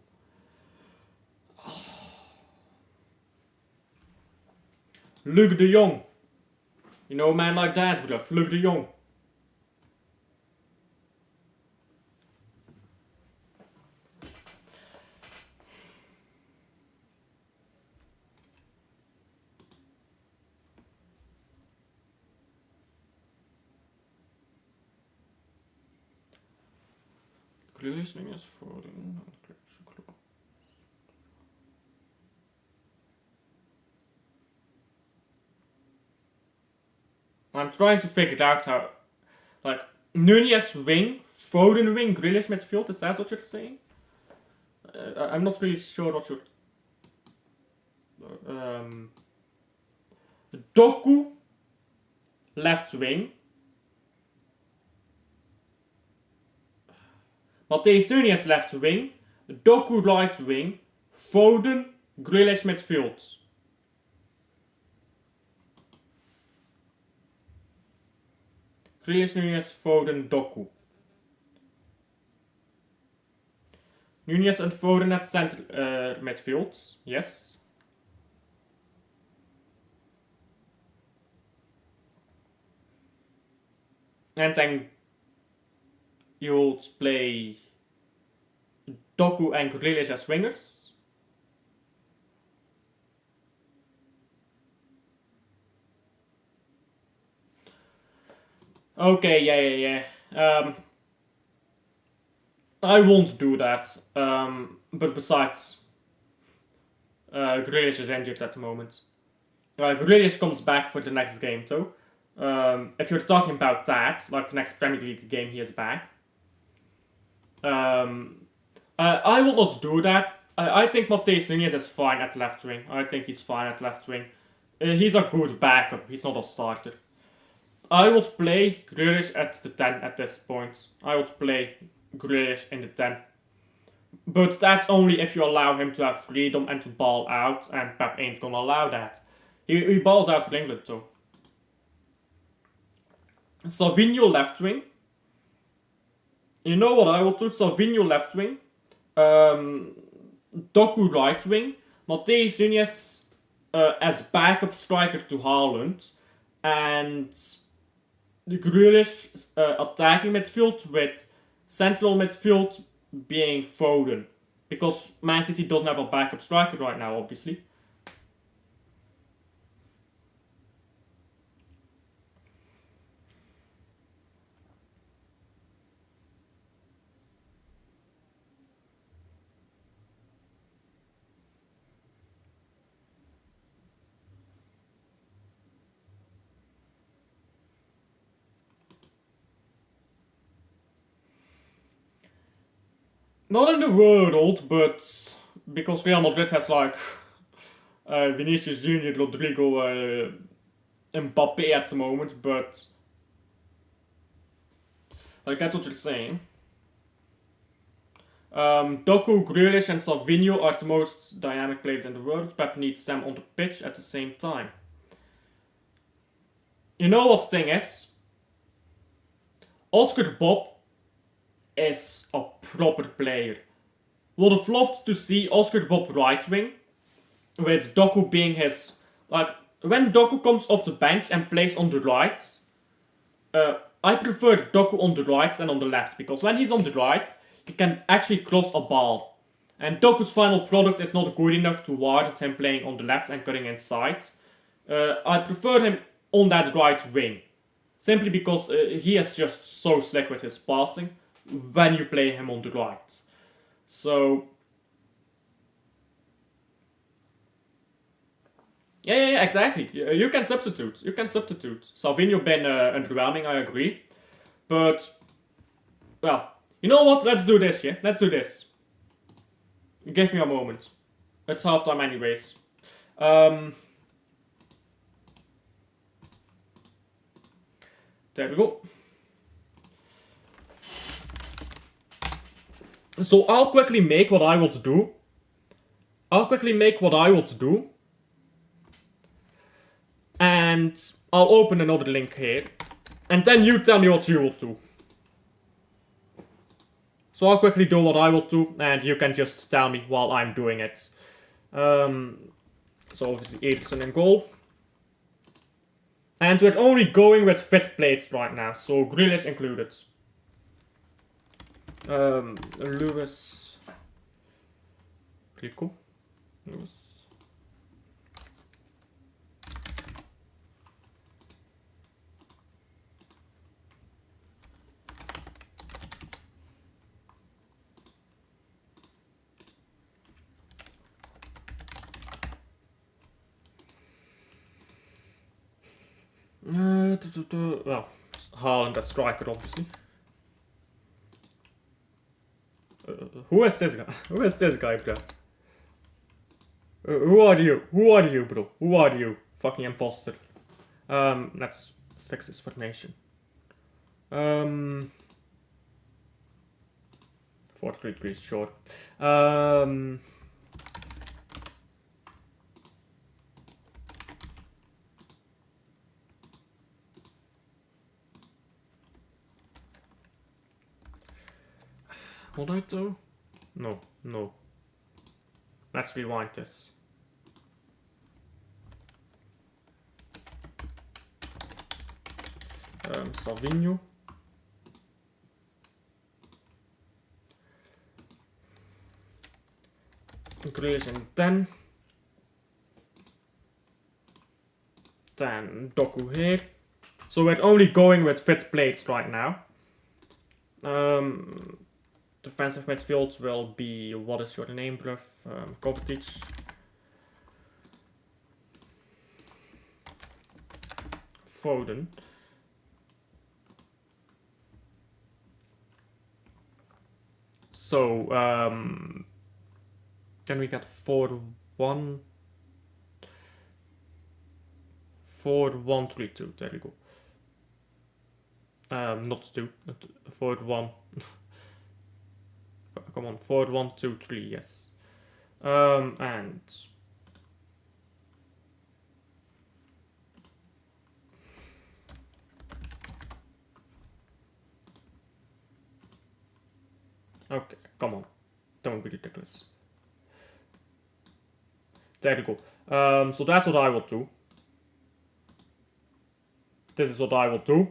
Luc de Jong. You know a man like that, bro. Luc de Jong. Releasing is for the... I'm trying to figure it out how... Like, Nunez wing, Foden wing, Grealish midfield, is that what you're saying? I'm not really sure what you're... Doku, left wing. Matthijs Nunez left wing. Doku right wing. Foden, Grealish midfield. Grealish, Nunez, Foden, Doku. Nunez and Foden at center midfield. Yes. And then you'll play Doku and Grealish as wingers. Okay, yeah. I won't do that. But besides, Grealish is injured at the moment. Grealish comes back for the next game though. If you're talking about that, like the next Premier League game he is back. I will not do that. I think Matthijs Nunez is fine at left wing. I think he's fine at left wing. He's a good backup. He's not a starter. I would play Grealish at the 10 at this point. I would play Grealish in the 10. But that's only if you allow him to have freedom and to ball out, and Pep ain't gonna allow that. He balls out for England too. Savinho left wing. You know what I will do? Savinho left wing. Doku right wing. Matthijs Nunez as backup striker to Haaland. And Grealish attacking midfield with central midfield being Foden. Because Man City doesn't have a backup striker right now, obviously. Not in the world, but because Real Madrid has like Vinicius Junior, Rodrigo, Mbappe at the moment, but I get what you're saying. Doku, Grealish and Savinho are the most dynamic players in the world. Pep needs them on the pitch at the same time. You know what the thing is? Oscar Bob is a proper player. Would have loved to see Oscar Bob right wing, with Doku being his... Like, when Doku comes off the bench and plays on the right, I prefer Doku on the right than on the left, because when he's on the right, he can actually cross a ball. And Doku's final product is not good enough to warrant him playing on the left and cutting inside. I prefer him on that right wing, simply because he is just so slick with his passing when you play him on the right. So yeah, exactly. You can substitute. Savinho been underwhelming, I agree. But, well, you know what? Let's do this, yeah? Let's do this. Give me a moment. It's halftime anyways. There we go. So I'll quickly make what I want to do. And I'll open another link here. And then you tell me what you will do. So I'll quickly do what I will do, and you can just tell me while I'm doing it. So obviously Ederson in goal. And we're only going with fit plates right now, so Grealish included. Lewis. Rico. Lewis. Well, Haaland as striker, obviously. Who is this guy? Who is this guy, bro? Who are you? Who are you, bro? Who are you? Fucking imposter. Let's fix this formation. 4-3-3, sure. Hold I do? No, no. Let's rewind this. Salvinho. Grealish in 10. Then Doku here. So we're only going with fit plates right now. Defensive midfield will be, what is your name, bruv? Kovacic. Foden. So, can we get 4-1? 4-1-3-2, there we go. Not 2, 4-1. Come on, 4-1-2-3, yes. And okay, come on, don't be ridiculous. There we go. So that's what I will do. This is what I will do.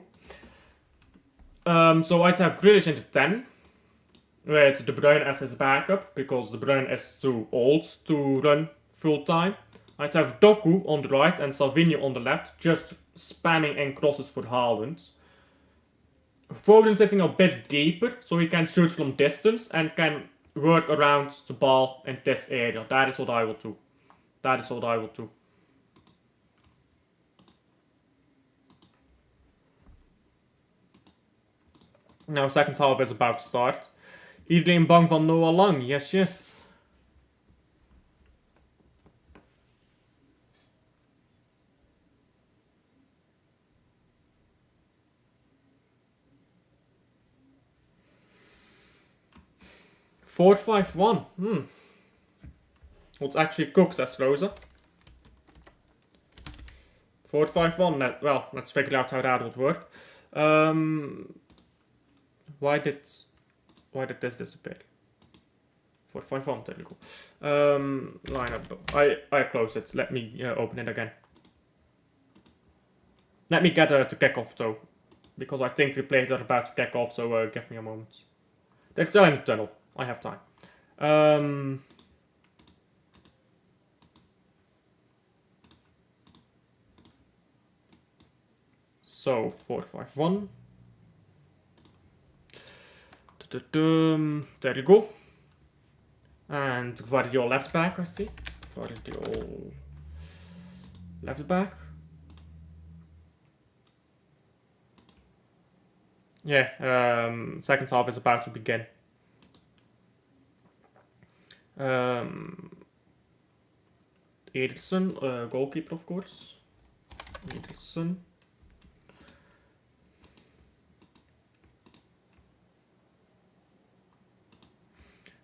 So I'd have Grealish into 10. With De Bruyne as his backup, because De Bruyne is too old to run full time. I'd have Doku on the right and Salvinho on the left, just spamming in crosses for Haaland. Foden sitting a bit deeper, so he can shoot from distance and can work around the ball in this area. That is what I will do. That is what I will do. Now, second half is about to start. Iedereen bang van Noah Lang, yes, yes. Four, 5-1. What actually cooks as Rosa? 4-5-1. Well, let's figure out how that would work. Why did this disappear? 4-5-1, there we go. Lineup. I closed it. Let me open it again. Let me get to kick off though, because I think the players are about to kick off. So give me a moment. They're still in the tunnel. I have time. So 4-5-1. There you go. And Guardiola left back, I see. Guardiola left back. Yeah, second half is about to begin. Ederson, goalkeeper, of course. Ederson.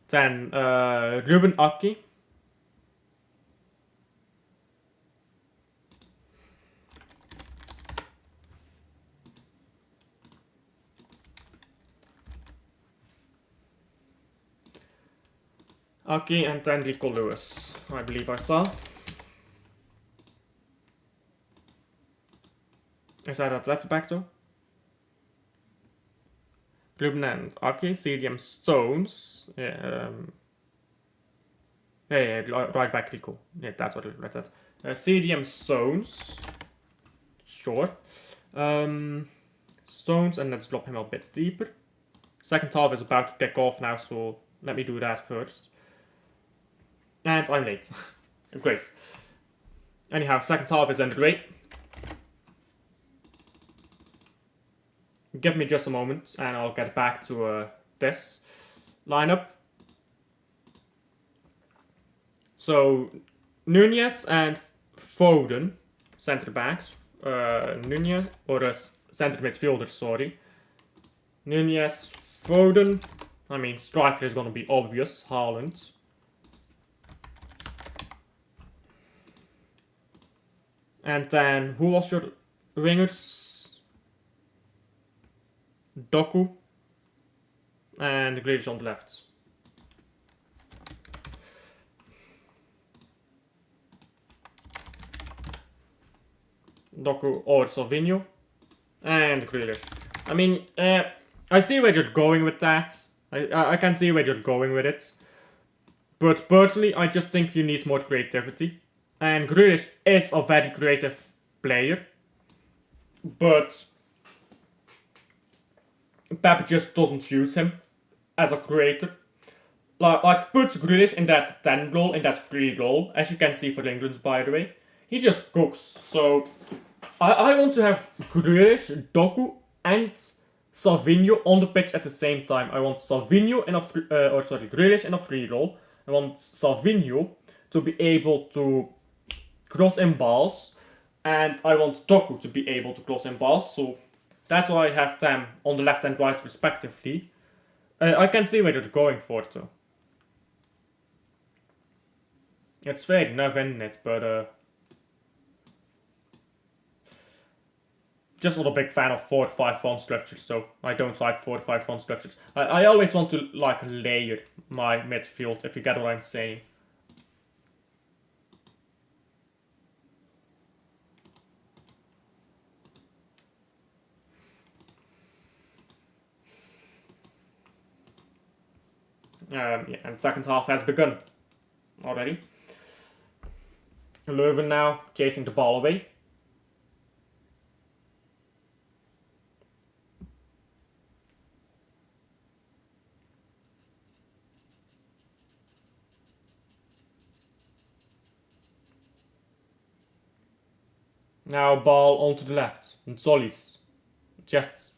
Then Ruben Aki. Okay, and then Rico Lewis, I believe I saw. Is that at left back though? Leuven and okay, CDM Stones. Yeah, right back Rico. Yeah, that's what it read. CDM Stones. Sure. Stones, and let's drop him a bit deeper. Second half is about to kick off now, so let me do that first. And I'm late. Great. Anyhow, second half is underway. Give me just a moment and I'll get back to this lineup. So, Nunez and Foden, centre backs. Nunez, or centre midfielder, sorry. Nunez, Foden. I mean, striker is going to be obvious, Haaland. And then, who was your wingers? Doku and Grealish on the left. Doku or Salvinho and Grealish. I mean, I see where you're going with that. I can see where you're going with it. But personally, I just think you need more creativity. And Grealish is a very creative player. But Pep just doesn't use him as a creator. Like put Grealish in that 10 role, in that free role, as you can see for England, by the way. He just cooks. So I want to have Grealish, Doku, and Salvinho on the pitch at the same time. I want Salvinho in a Grealish in a free role. I want Salvinho to be able to cross in balls, and I want Doku to be able to cross in balls. So that's why I have them on the left and right respectively. I can see where they're going for it though. It's fair enough, isn't it? But just not a big fan of 4-5 front structures though. I don't like 4-5 front structures. I always want to like layer my midfield, if you get what I'm saying. Yeah, and second half has begun already. Leuven now chasing the ball away. Now ball onto the left, and Solis just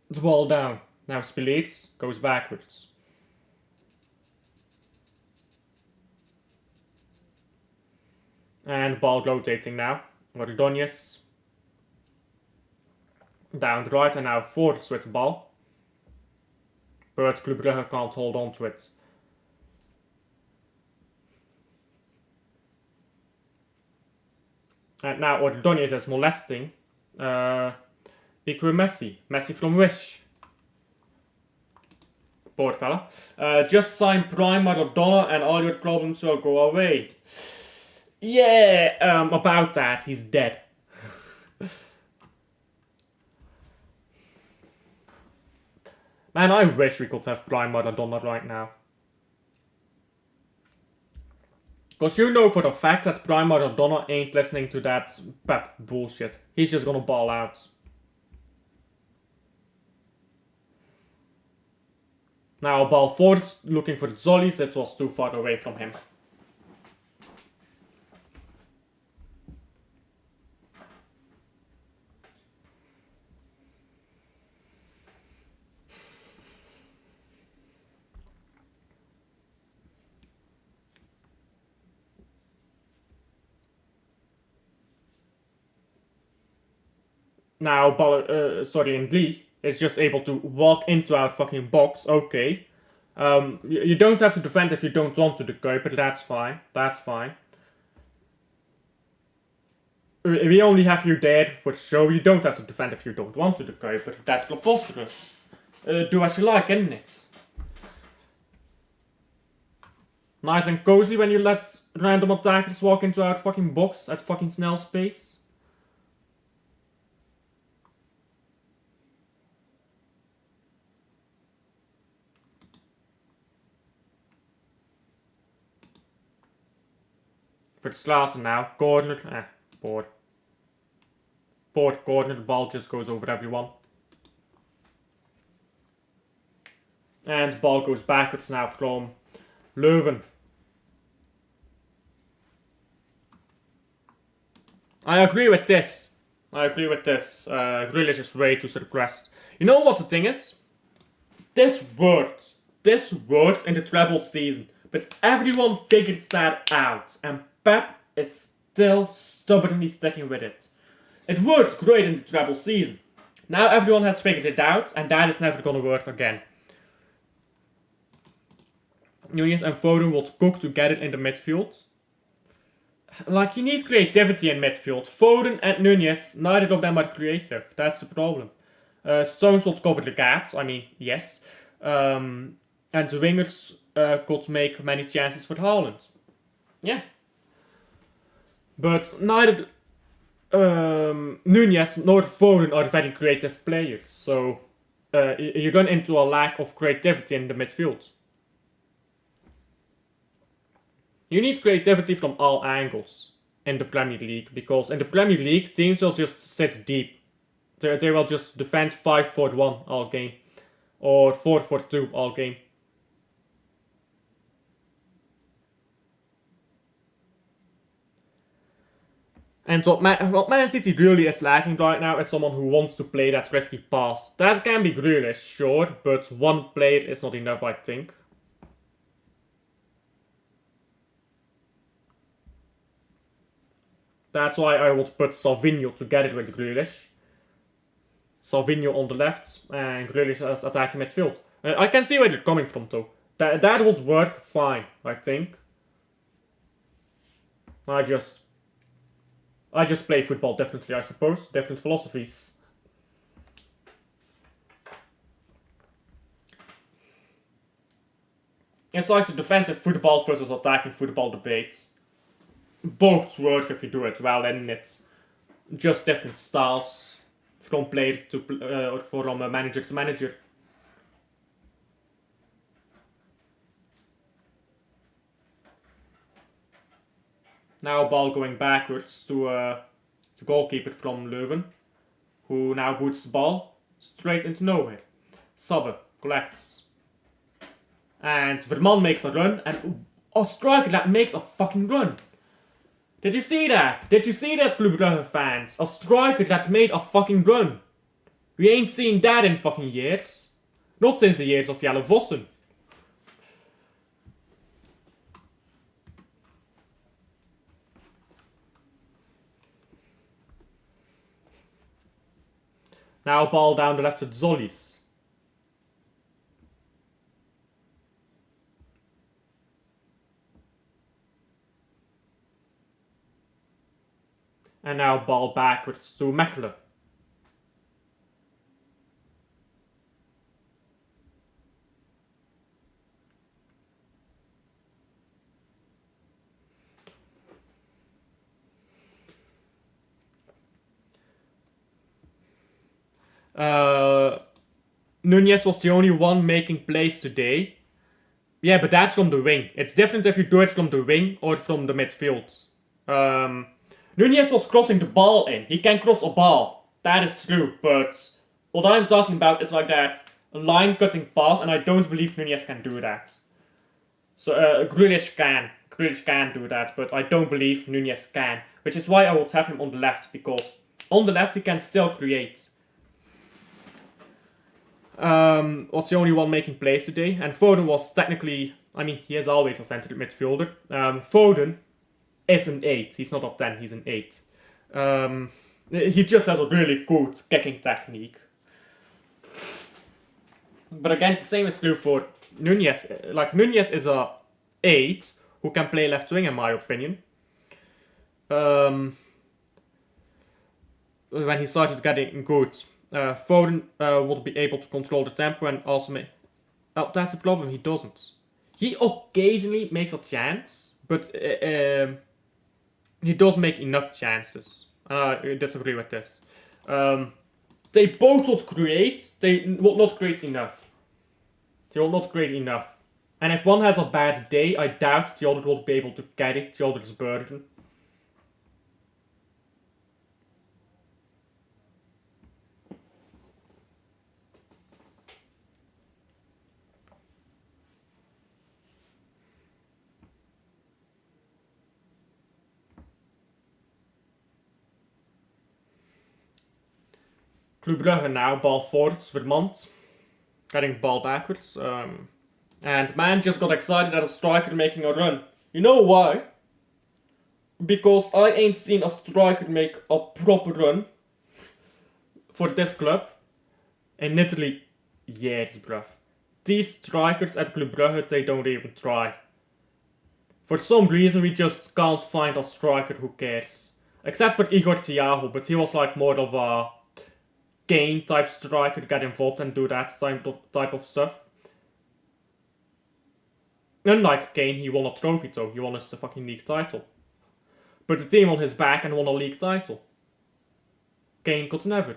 the ball down. Now Spilets goes backwards. And ball rotating now. Ordonez down the right and now forwards with the ball. But Club Brugge can't hold on to it. And now Ordonez is molesting Messi. Messi from Wish. Poor fella. Just sign Prime Maradona and all your problems will go away. Yeah, about that, he's dead. Man, I wish we could have Prime Maradona right now. Because you know for the fact that Prime Maradona ain't listening to that Pep bullshit. He's just gonna ball out. Now ball forward, looking for Zollis, it was too far away from him. Now, Lee is just able to walk into our fucking box, okay. You don't have to defend if you don't want to, but that's fine. That's fine. We only have you there for show. You don't have to defend if you don't want to, but that's preposterous. Do as you like, isn't it? Nice and cozy when you let random attackers walk into our fucking box at fucking snail space. Verslaten now. Corner. Board. Board corner. The ball just goes over everyone. And the ball goes backwards now from Leuven. I agree with this. Grealish is way too suppressed. You know what the thing is? This worked in the treble season, but everyone figured that out, and Pep is still stubbornly sticking with it. It worked great in the treble season. Now everyone has figured it out, and that is never gonna work again. Nunez and Foden will cook together in the midfield. Like, you need creativity in midfield. Foden and Nunez, neither of them are creative. That's the problem. Stones will cover the gaps, I mean, yes. And the wingers could make many chances for Haaland. Yeah. But neither Nunez nor Foden are very creative players. So you run into a lack of creativity in the midfield. You need creativity from all angles in the Premier League, because in the Premier League, teams will just sit deep. They will just defend 5-4-1 all game, or 4-4-2 all game. And what Man City really is lacking right now is someone who wants to play that risky pass. That can be Grealish, sure, but one player is not enough, I think. That's why I would put Salvinho together with Grealish. Salvinho on the left and Grealish as attacking midfield. I can see where they're coming from though. That would work fine, I think. I just play football differently, I suppose. Different philosophies. It's like the defensive football versus attacking football debate. Both work if you do it well, and it's just different styles from player to or from manager to manager. Now ball going backwards to the goalkeeper from Leuven, who now boots the ball straight into nowhere. Sabbe collects, and Verman makes a run, and a striker that makes a fucking run. Did you see that? Did you see that, Club Brugge fans? A striker that made a fucking run. We ain't seen that in fucking years. Not since the years of Jelle Vossen. Now ball down the left to Zollis. And now ball backwards to Mechelen. Nunez was the only one making plays today. Yeah, but that's from the wing. It's different if you do it from the wing or from the midfield. Nunez was crossing the ball in. He can cross a ball. That is true, but what I'm talking about is like that line-cutting pass, and I don't believe Nunez can do that. So Grealish can. Grealish can do that, but I don't believe Nunez can. Which is why I would have him on the left, because on the left he can still create. Was the only one making plays today, and Foden was technically, I mean, he is always a central midfielder. Foden is an 8. He's not a 10, he's an 8. He just has a really good kicking technique. But again, the same is true for Nunez. Like, Nunez is a 8 who can play left wing, in my opinion. When he started getting good, Foden would be able to control the tempo and also make... Well, that's the problem, he doesn't. He occasionally makes a chance, but he doesn't make enough chances. I disagree with this. They both would create, they will not create enough. They will not create enough. And if one has a bad day, I doubt the other will be able to carry the other's burden. Club Brugge now, ball forwards, Vermont. Getting ball backwards. And man just got excited at a striker making a run. You know why? Because I ain't seen a striker make a proper run for this club in literally years, bruv. These strikers at Club Brugge, they don't even try. For some reason, we just can't find a striker who cares. Except for Igor Thiago, but he was like more of a game type striker to get involved and do that type of stuff. Unlike Kane, he won a trophy though. He won his fucking league title. Put the team on his back and won a league title. Kane could never.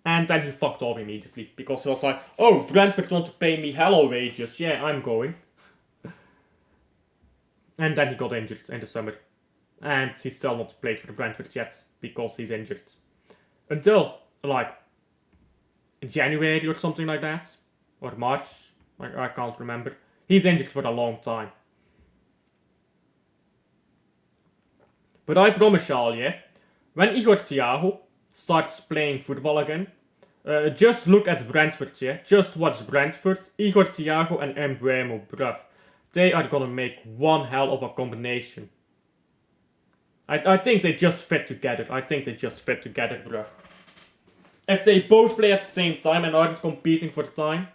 And then he fucked off immediately. Because he was like, oh, Brentford want to pay me hella wages. Yeah, I'm going. And then he got injured in the summer. And he's still not played for the Brentford yet. Because he's injured. Until, like, January or something like that. Or March. I can't remember. He's injured for a long time. But I promise y'all, yeah, when Igor Thiago starts playing football again, just look at Brentford, yeah. Just watch Brentford, Igor Thiago and Mbeumo, bruv. They are gonna make one hell of a combination. I think they just fit together. Bruv. If they both play at the same time and aren't competing for the time,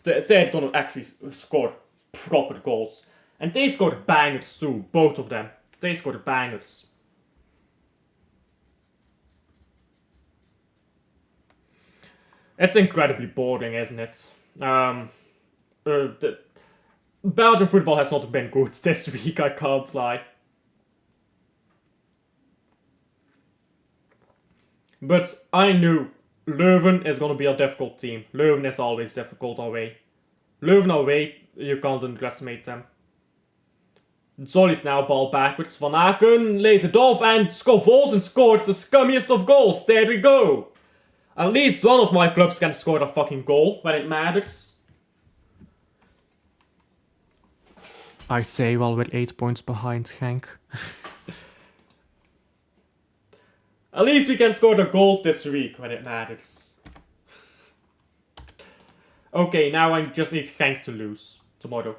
they're gonna actually score proper goals. And they scored bangers too, both of them. They scored bangers. It's incredibly boring, isn't it? The Belgian football has not been good this week, I can't lie. But I knew Leuven is going to be a difficult team. Leuven is always difficult away. Leuven away, you can't underestimate them. Zolly's now ball backwards. Van Aken lays it off and Scovolsen scores the scummiest of goals. There we go. At least one of my clubs can score a fucking goal when it matters. I'd say while we're 8 points behind Genk. At least we can score the goal this week when it matters. Okay, now I just need Genk to lose tomorrow.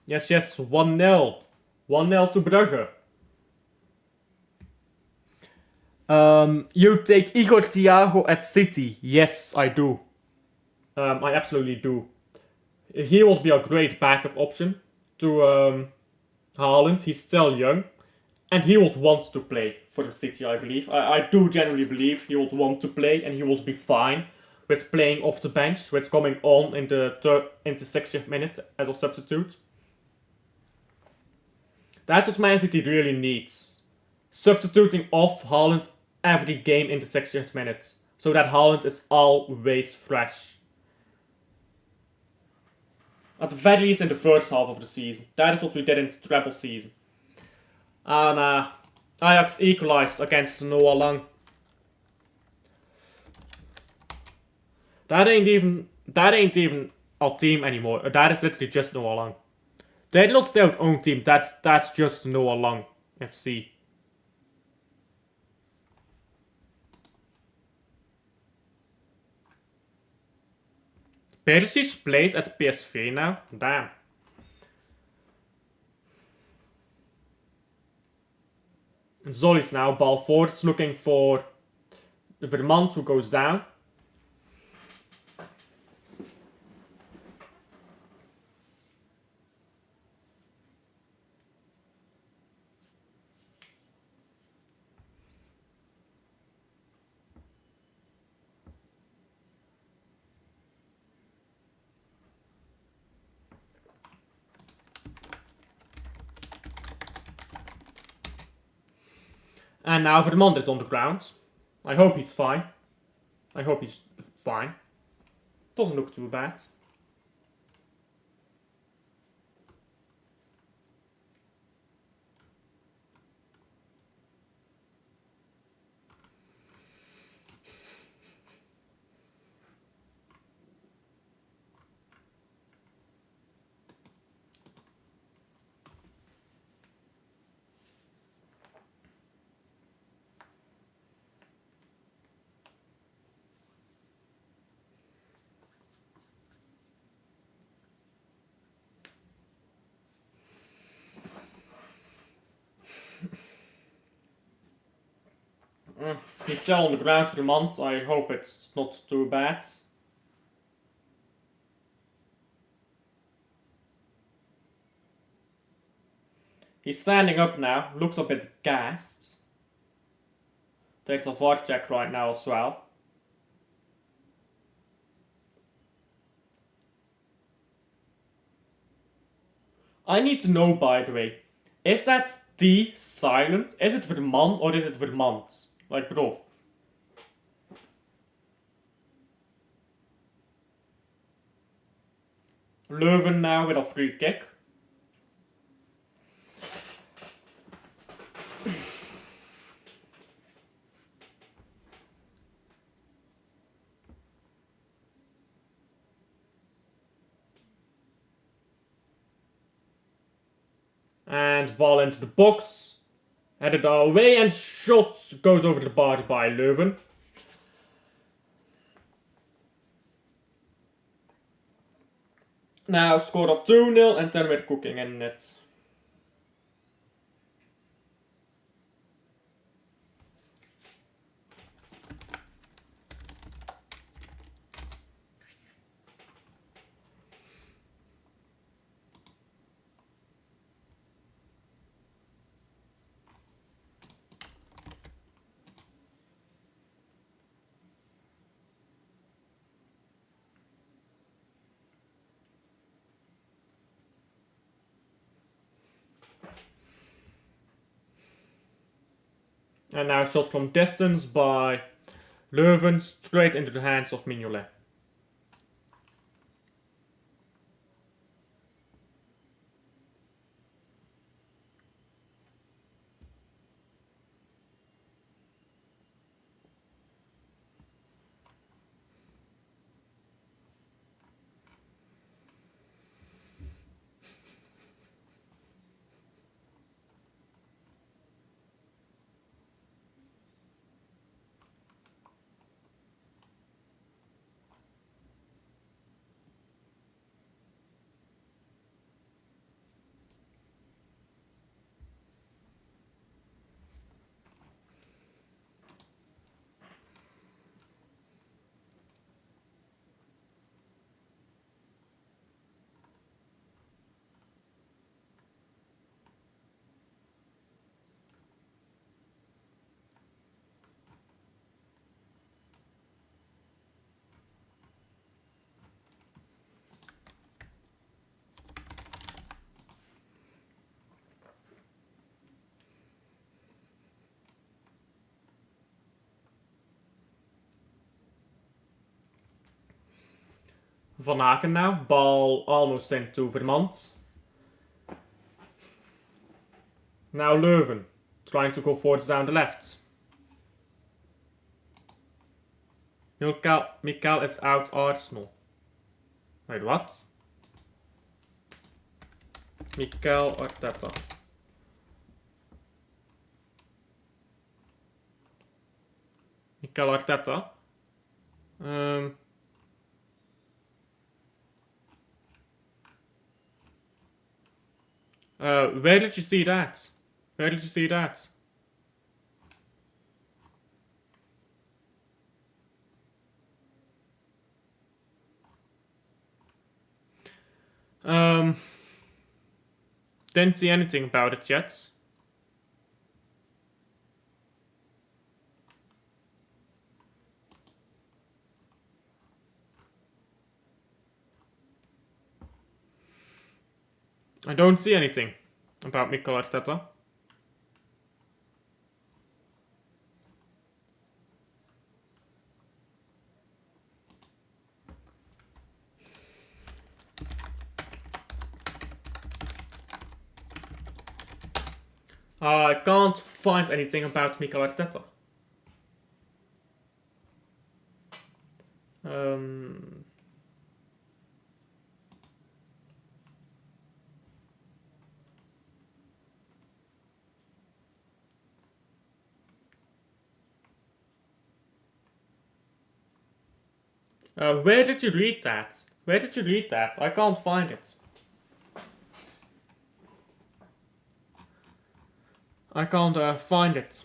Yes, 1-0. 1-0 to Brugge. You take Igor Thiago at City. Yes, I do. I absolutely do. He will be a great backup option to Haaland. He's still young. And he would want to play for City, I believe. I do genuinely believe he would want to play and he would be fine with playing off the bench, with coming on in the 60th minute as a substitute. That's what Man City really needs. Substituting off Haaland every game in the 60th minute. So that Haaland is always fresh. At the very least in the first half of the season. That is what we did in the treble season. And Ajax equalized against Noah Lang. That ain't even a team anymore. That is literally just Noah Lang. They're not their own team. That's just Noah Lang FC. Perisic plays at PSV now. Damn. Zolly's now ball forwards looking for Vermont who goes down. And now Vermont is on the ground. I hope he's fine. I hope he's fine. Doesn't look too bad. He's still on the ground for the month. I hope it's not too bad. He's standing up now. Looks a bit gassed. Takes a VAR check right now as well. I need to know, by the way, is that D silent? Is it Vermont or is it Vermont? Like, bro. Leuven now with a free kick. And ball into the box. Headed away and shot goes over the bar by Leuven. Now scored up 2-0 and then we're cooking in it. And now shot from distance by Leuven straight into the hands of Mignolet. Van Aken now. Ball almost into Vermont. Now Leuven. Trying to go forwards down the left. Mikel is out Arsenal. Wait, what? Mikel Arteta. Mikel Arteta. Where did you see that? Where did you see that? Didn't see anything about it yet. I don't see anything about Mikel Arteta. I can't find anything about Mikel Arteta. Where did you read that? Where did you read that? I can't find it. I can't find it.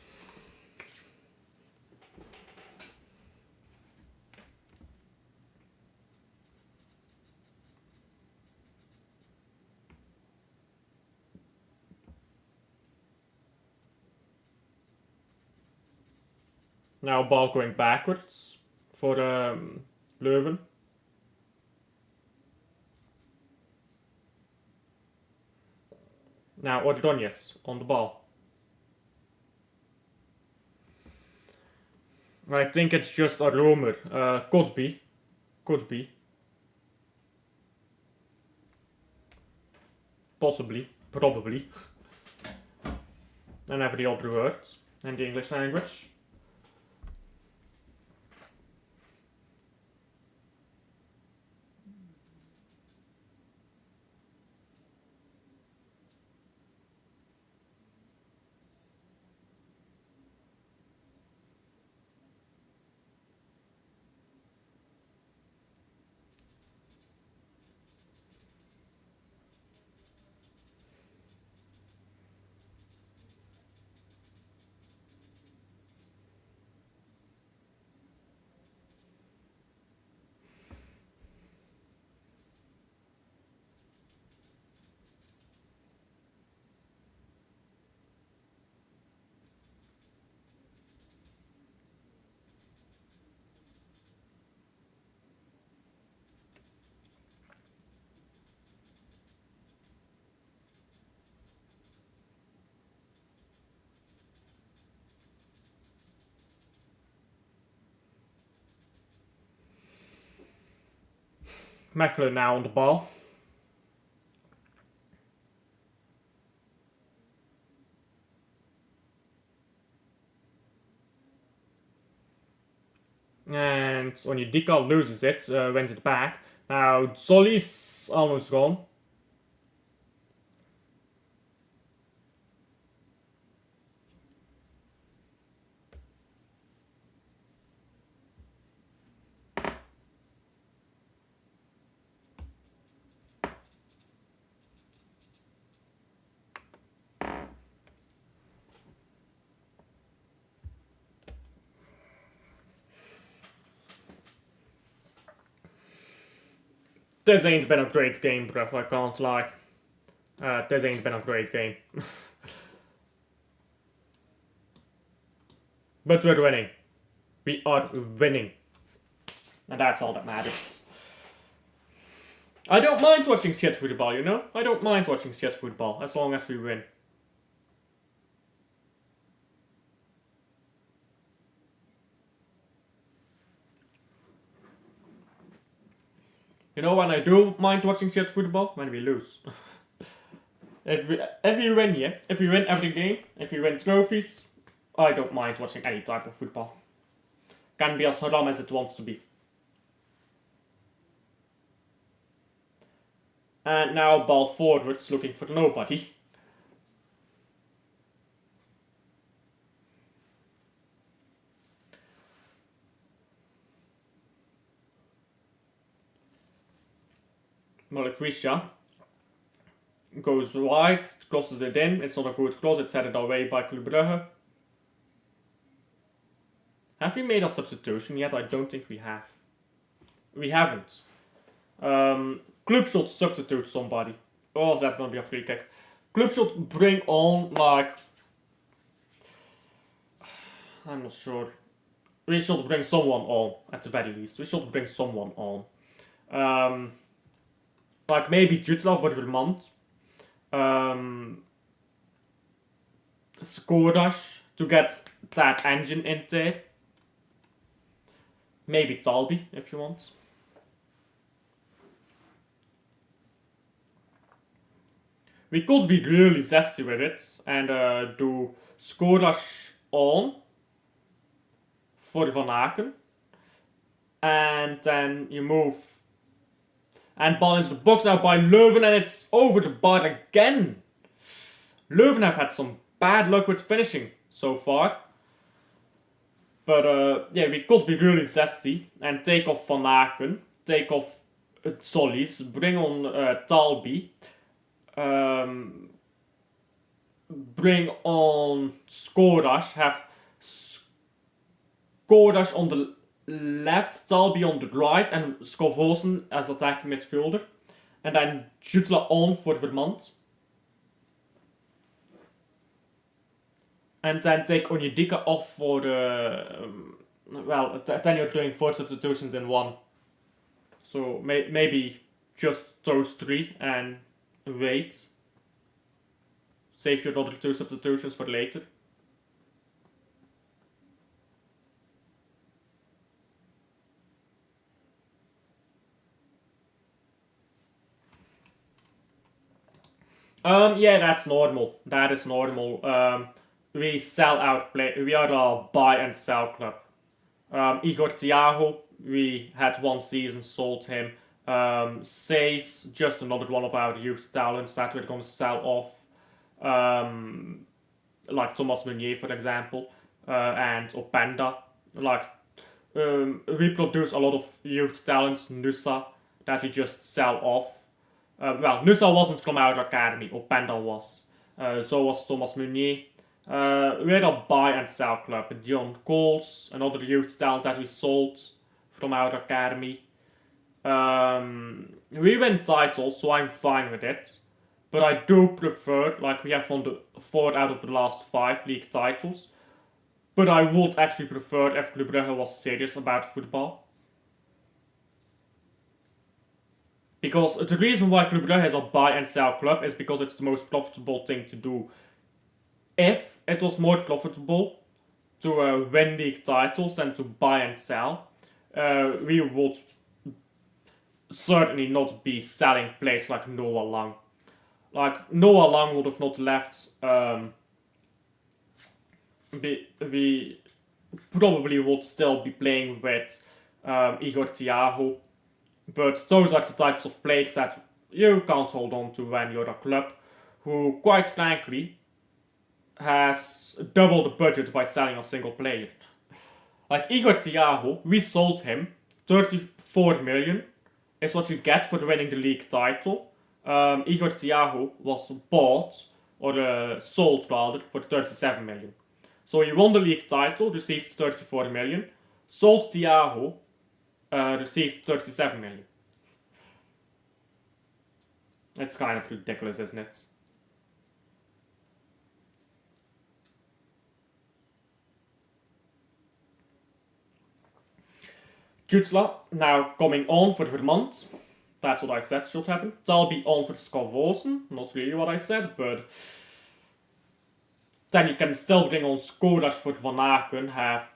Now ball going backwards for Leuven. Now Ordonez on the ball. I think it's just a rumor. Could be. Could be. Possibly. Probably. And every other word in the English language. Mechelen now on the ball. And Onyedika loses it, wins it back. Now Solly's almost gone. This ain't been a great game, bruv, I can't lie. This ain't been a great game. But we're winning. We are winning. And that's all that matters. I don't mind watching shit football, you know? I don't mind watching shit football, as long as we win. You know when I do mind watching shit football? When we lose. If we win, yeah. If we win every game, if we win trophies, I don't mind watching any type of football. Can be as haram as it wants to be. And now ball forwards looking for nobody. Molikwisha goes wide, crosses it in. It's not a good cross, it's headed away by Brugge. Have we made a substitution yet? I don't think we have. We haven't. Club should substitute somebody. Oh, that's gonna be a free kick. Club should bring on, like... I'm not sure. We should bring someone on, at the very least. We should bring someone on. Like maybe Jutla for Vermont. Skodash to get that engine in there. Maybe Talby if you want. we could be really zesty with it and do Skoras on for Van Aken. And then you move and ball into the box out by Leuven, and it's over the bar again. Leuven have had some bad luck with finishing so far. But yeah, we could be really zesty and take off Van Aken, take off Zollies, bring on Talbi, bring on Skoras, have Skoras on the left, Talbi on the right, and Skovhosen as attacking midfielder. And then Jutla on for Vermont. And then take Onyedika off for the... well, then you're doing 4 substitutions in one. So maybe just those 3 and wait. Save your other 2 substitutions for later. Yeah, that's normal. That is normal. We sell out play. We are a buy and sell club. Igor Thiago, we had 1 season, sold him. Says, just another one of our youth talents that we're gonna sell off. Like Thomas Meunier, for example, and Openda. Like, we produce a lot of youth talents, Nusa, that we just sell off. Well, Nusa wasn't from our academy, Openda was. So was Thomas Meunier. We had a buy and sell club. Dion Coles, another youth talent that we sold from our academy. We win titles, so I'm fine with it. But I do prefer, like we have won the 4 out of the last 5 league titles. But I would actually prefer if Club Brugge was serious about football. Because the reason why Club Brugge is a buy and sell club is because it's the most profitable thing to do. If it was more profitable to win league titles than to buy and sell, we would certainly not be selling players like Noah Lang. Like, Noah Lang would have not left. We probably would still be playing with Igor Thiago. But those are the types of players that you can't hold on to when you're a club who, quite frankly, has doubled the budget by selling a single player. Like Igor Thiago, we sold him 34 million is what you get for winning the league title. Igor Thiago was bought, or sold rather, for 37 million. So he won the league title, received 34 million. Sold Thiago, received 37 million. It's kind of ridiculous, isn't it? Jutsla now coming on for Vermont. That's what I said should happen. Talbi on for Skovhosen. Not really what I said, but then you can still bring on Skoras for Van Aken, have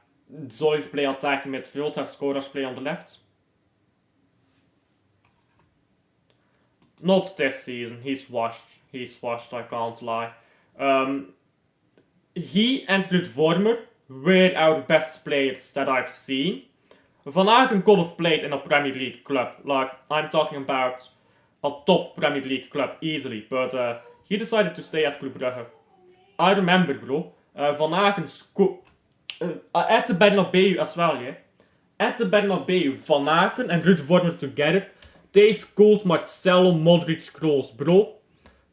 Zoy's play attacking midfield, have Skoras play on the left. Not this season, he's washed, I can't lie. He and Ruud Vormer were our best players that I've seen. Van Aken could have played in a Premier League club, like, I'm talking about a top Premier League club easily, but he decided to stay at Club Brugge. I remember, bro, Van Aken at the Bernabeu as well, yeah? At the Bernabeu, Van Aken and Ruud Vormer together, they scored Marcelo, Modric, Kroos, bro.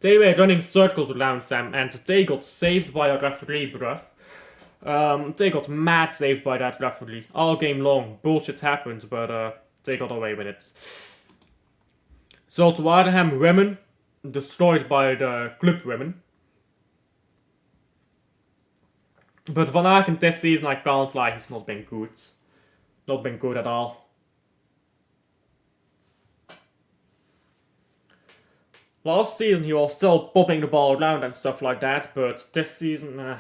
They were running circles around them, and they got saved by a referee, bruv. They got mad saved by that referee. All game long, bullshit happened, but they got away with it. So to Waterham women, destroyed by the club women. But Van Aken this season, I can't lie, he's not been good. Not been good at all. Last season he was still popping the ball around and stuff like that, but this season...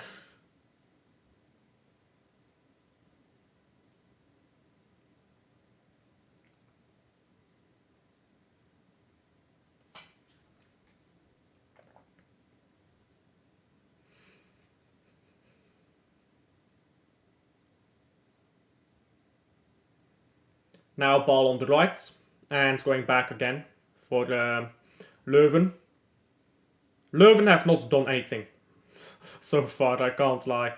Now ball on the right. And going back again for Leuven. Leuven have not done anything so far, I can't lie.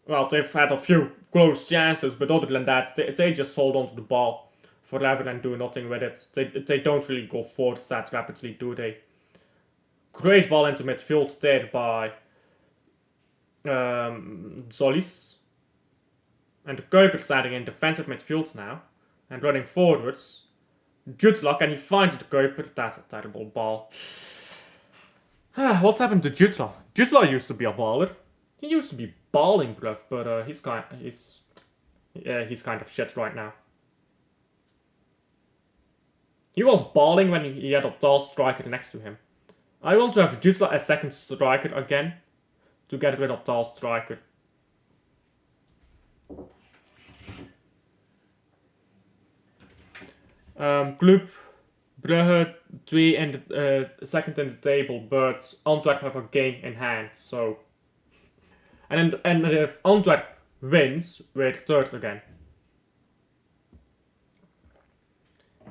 Well, they've had a few close chances, but other than that, they just hold on to the ball forever and do nothing with it. They don't really go forward that rapidly, do they? Great ball into midfield there by Solis. And the Kuiper standing in defensive midfield now and running forwards. Jutla, and he finds the Kuiper. That's a terrible ball. What's happened to Jutla? Jutla used to be a baller. He used to be balling, bruv, but he's kind of shit right now. He was balling when he had a tall striker next to him. I want to have Jutla as second striker again to get rid of tall striker. Club Brugge 2 in the second in the table, but Antwerp have a game in hand, so. And if Antwerp wins, we're third again.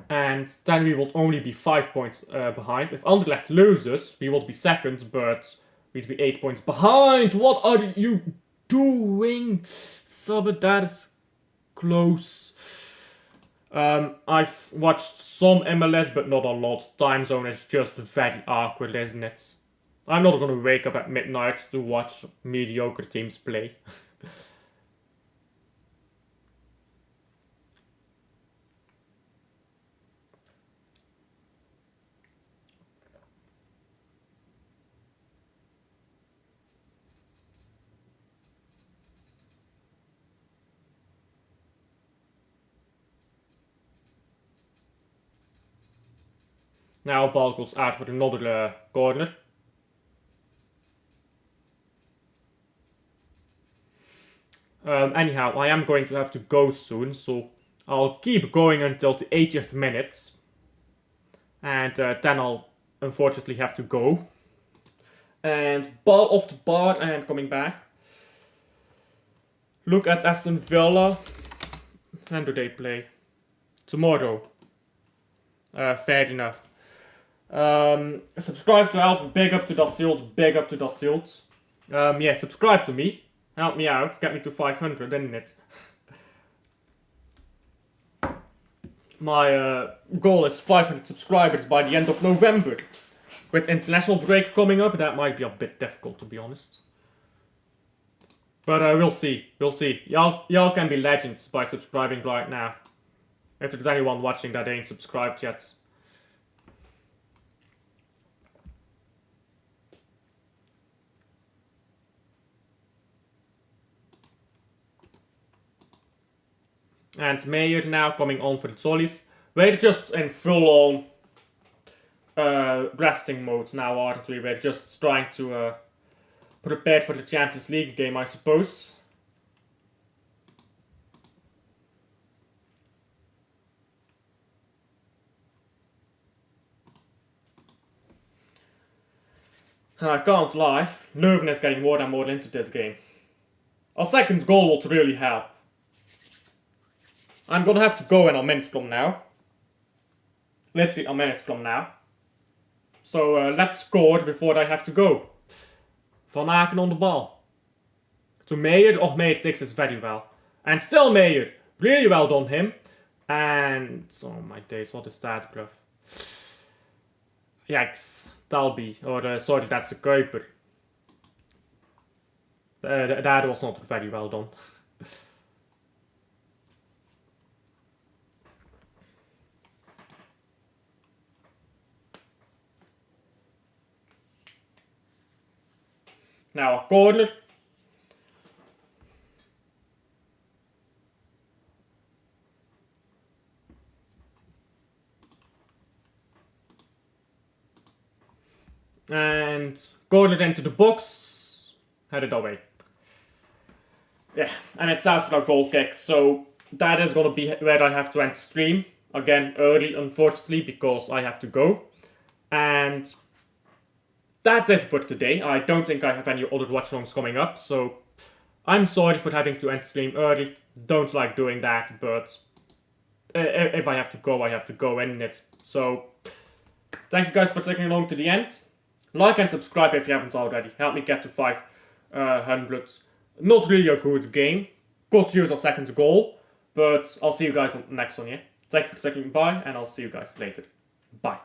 And then we will only be 5 points behind. If Anderlecht loses, we will be second, but we'd be 8 points behind. What are you doing? Sabbat, that is close. I've watched some MLS, but not a lot. Time zone is just very awkward, isn't it? I'm not gonna wake up at midnight to watch mediocre teams play. Now ball goes out for another corner. Anyhow, I am going to have to go soon, so I'll keep going until the 80th minute. And then I'll unfortunately have to go. And ball off the bar and coming back. Look at Aston Villa. When do they play? Tomorrow. Fair enough. Subscribe to Alpha, big up to Das Silt, big up to Das Silt. Yeah, subscribe to me. Help me out, get me to 500, isn't it? My goal is 500 subscribers by the end of November. With international break coming up, that might be a bit difficult, to be honest. But we'll see, we'll see. Y'all can be legends by subscribing right now. If there's anyone watching that ain't subscribed yet. And Mayer now coming on for the Solis. We're just in full on resting mode now, aren't we? We're just trying to prepare for the Champions League game, I suppose. And I can't lie, Leuven is getting more and more into this game. A second goal would really help. I'm gonna have to go in a minute from now. Literally a minute from now. So let's score before I have to go. Van Aken on the ball. To Mayer. Oh, Mayer takes this very well. And still Mayer. Really well done him. And... oh my days, what is that, bruv? Yikes. Dalby. Or, sorry, that's the Kuiper. That was not very well done. Now a corner. And corner into the box. Headed away. Yeah, and it's out for a goal kick, so that is going to be where I have to end stream. Again, early, unfortunately, because I have to go. And that's it for today. I don't think I have any other watch-alongs coming up, so I'm sorry for having to end stream early. Don't like doing that, but if I have to go, I have to go, in it. So, thank you guys for sticking along to the end. Like and subscribe if you haven't already. Help me get to 500. Not really a good game. Got use our second goal. But I'll see you guys on the next one, yeah? Thank you for sticking by, and I'll see you guys later. Bye.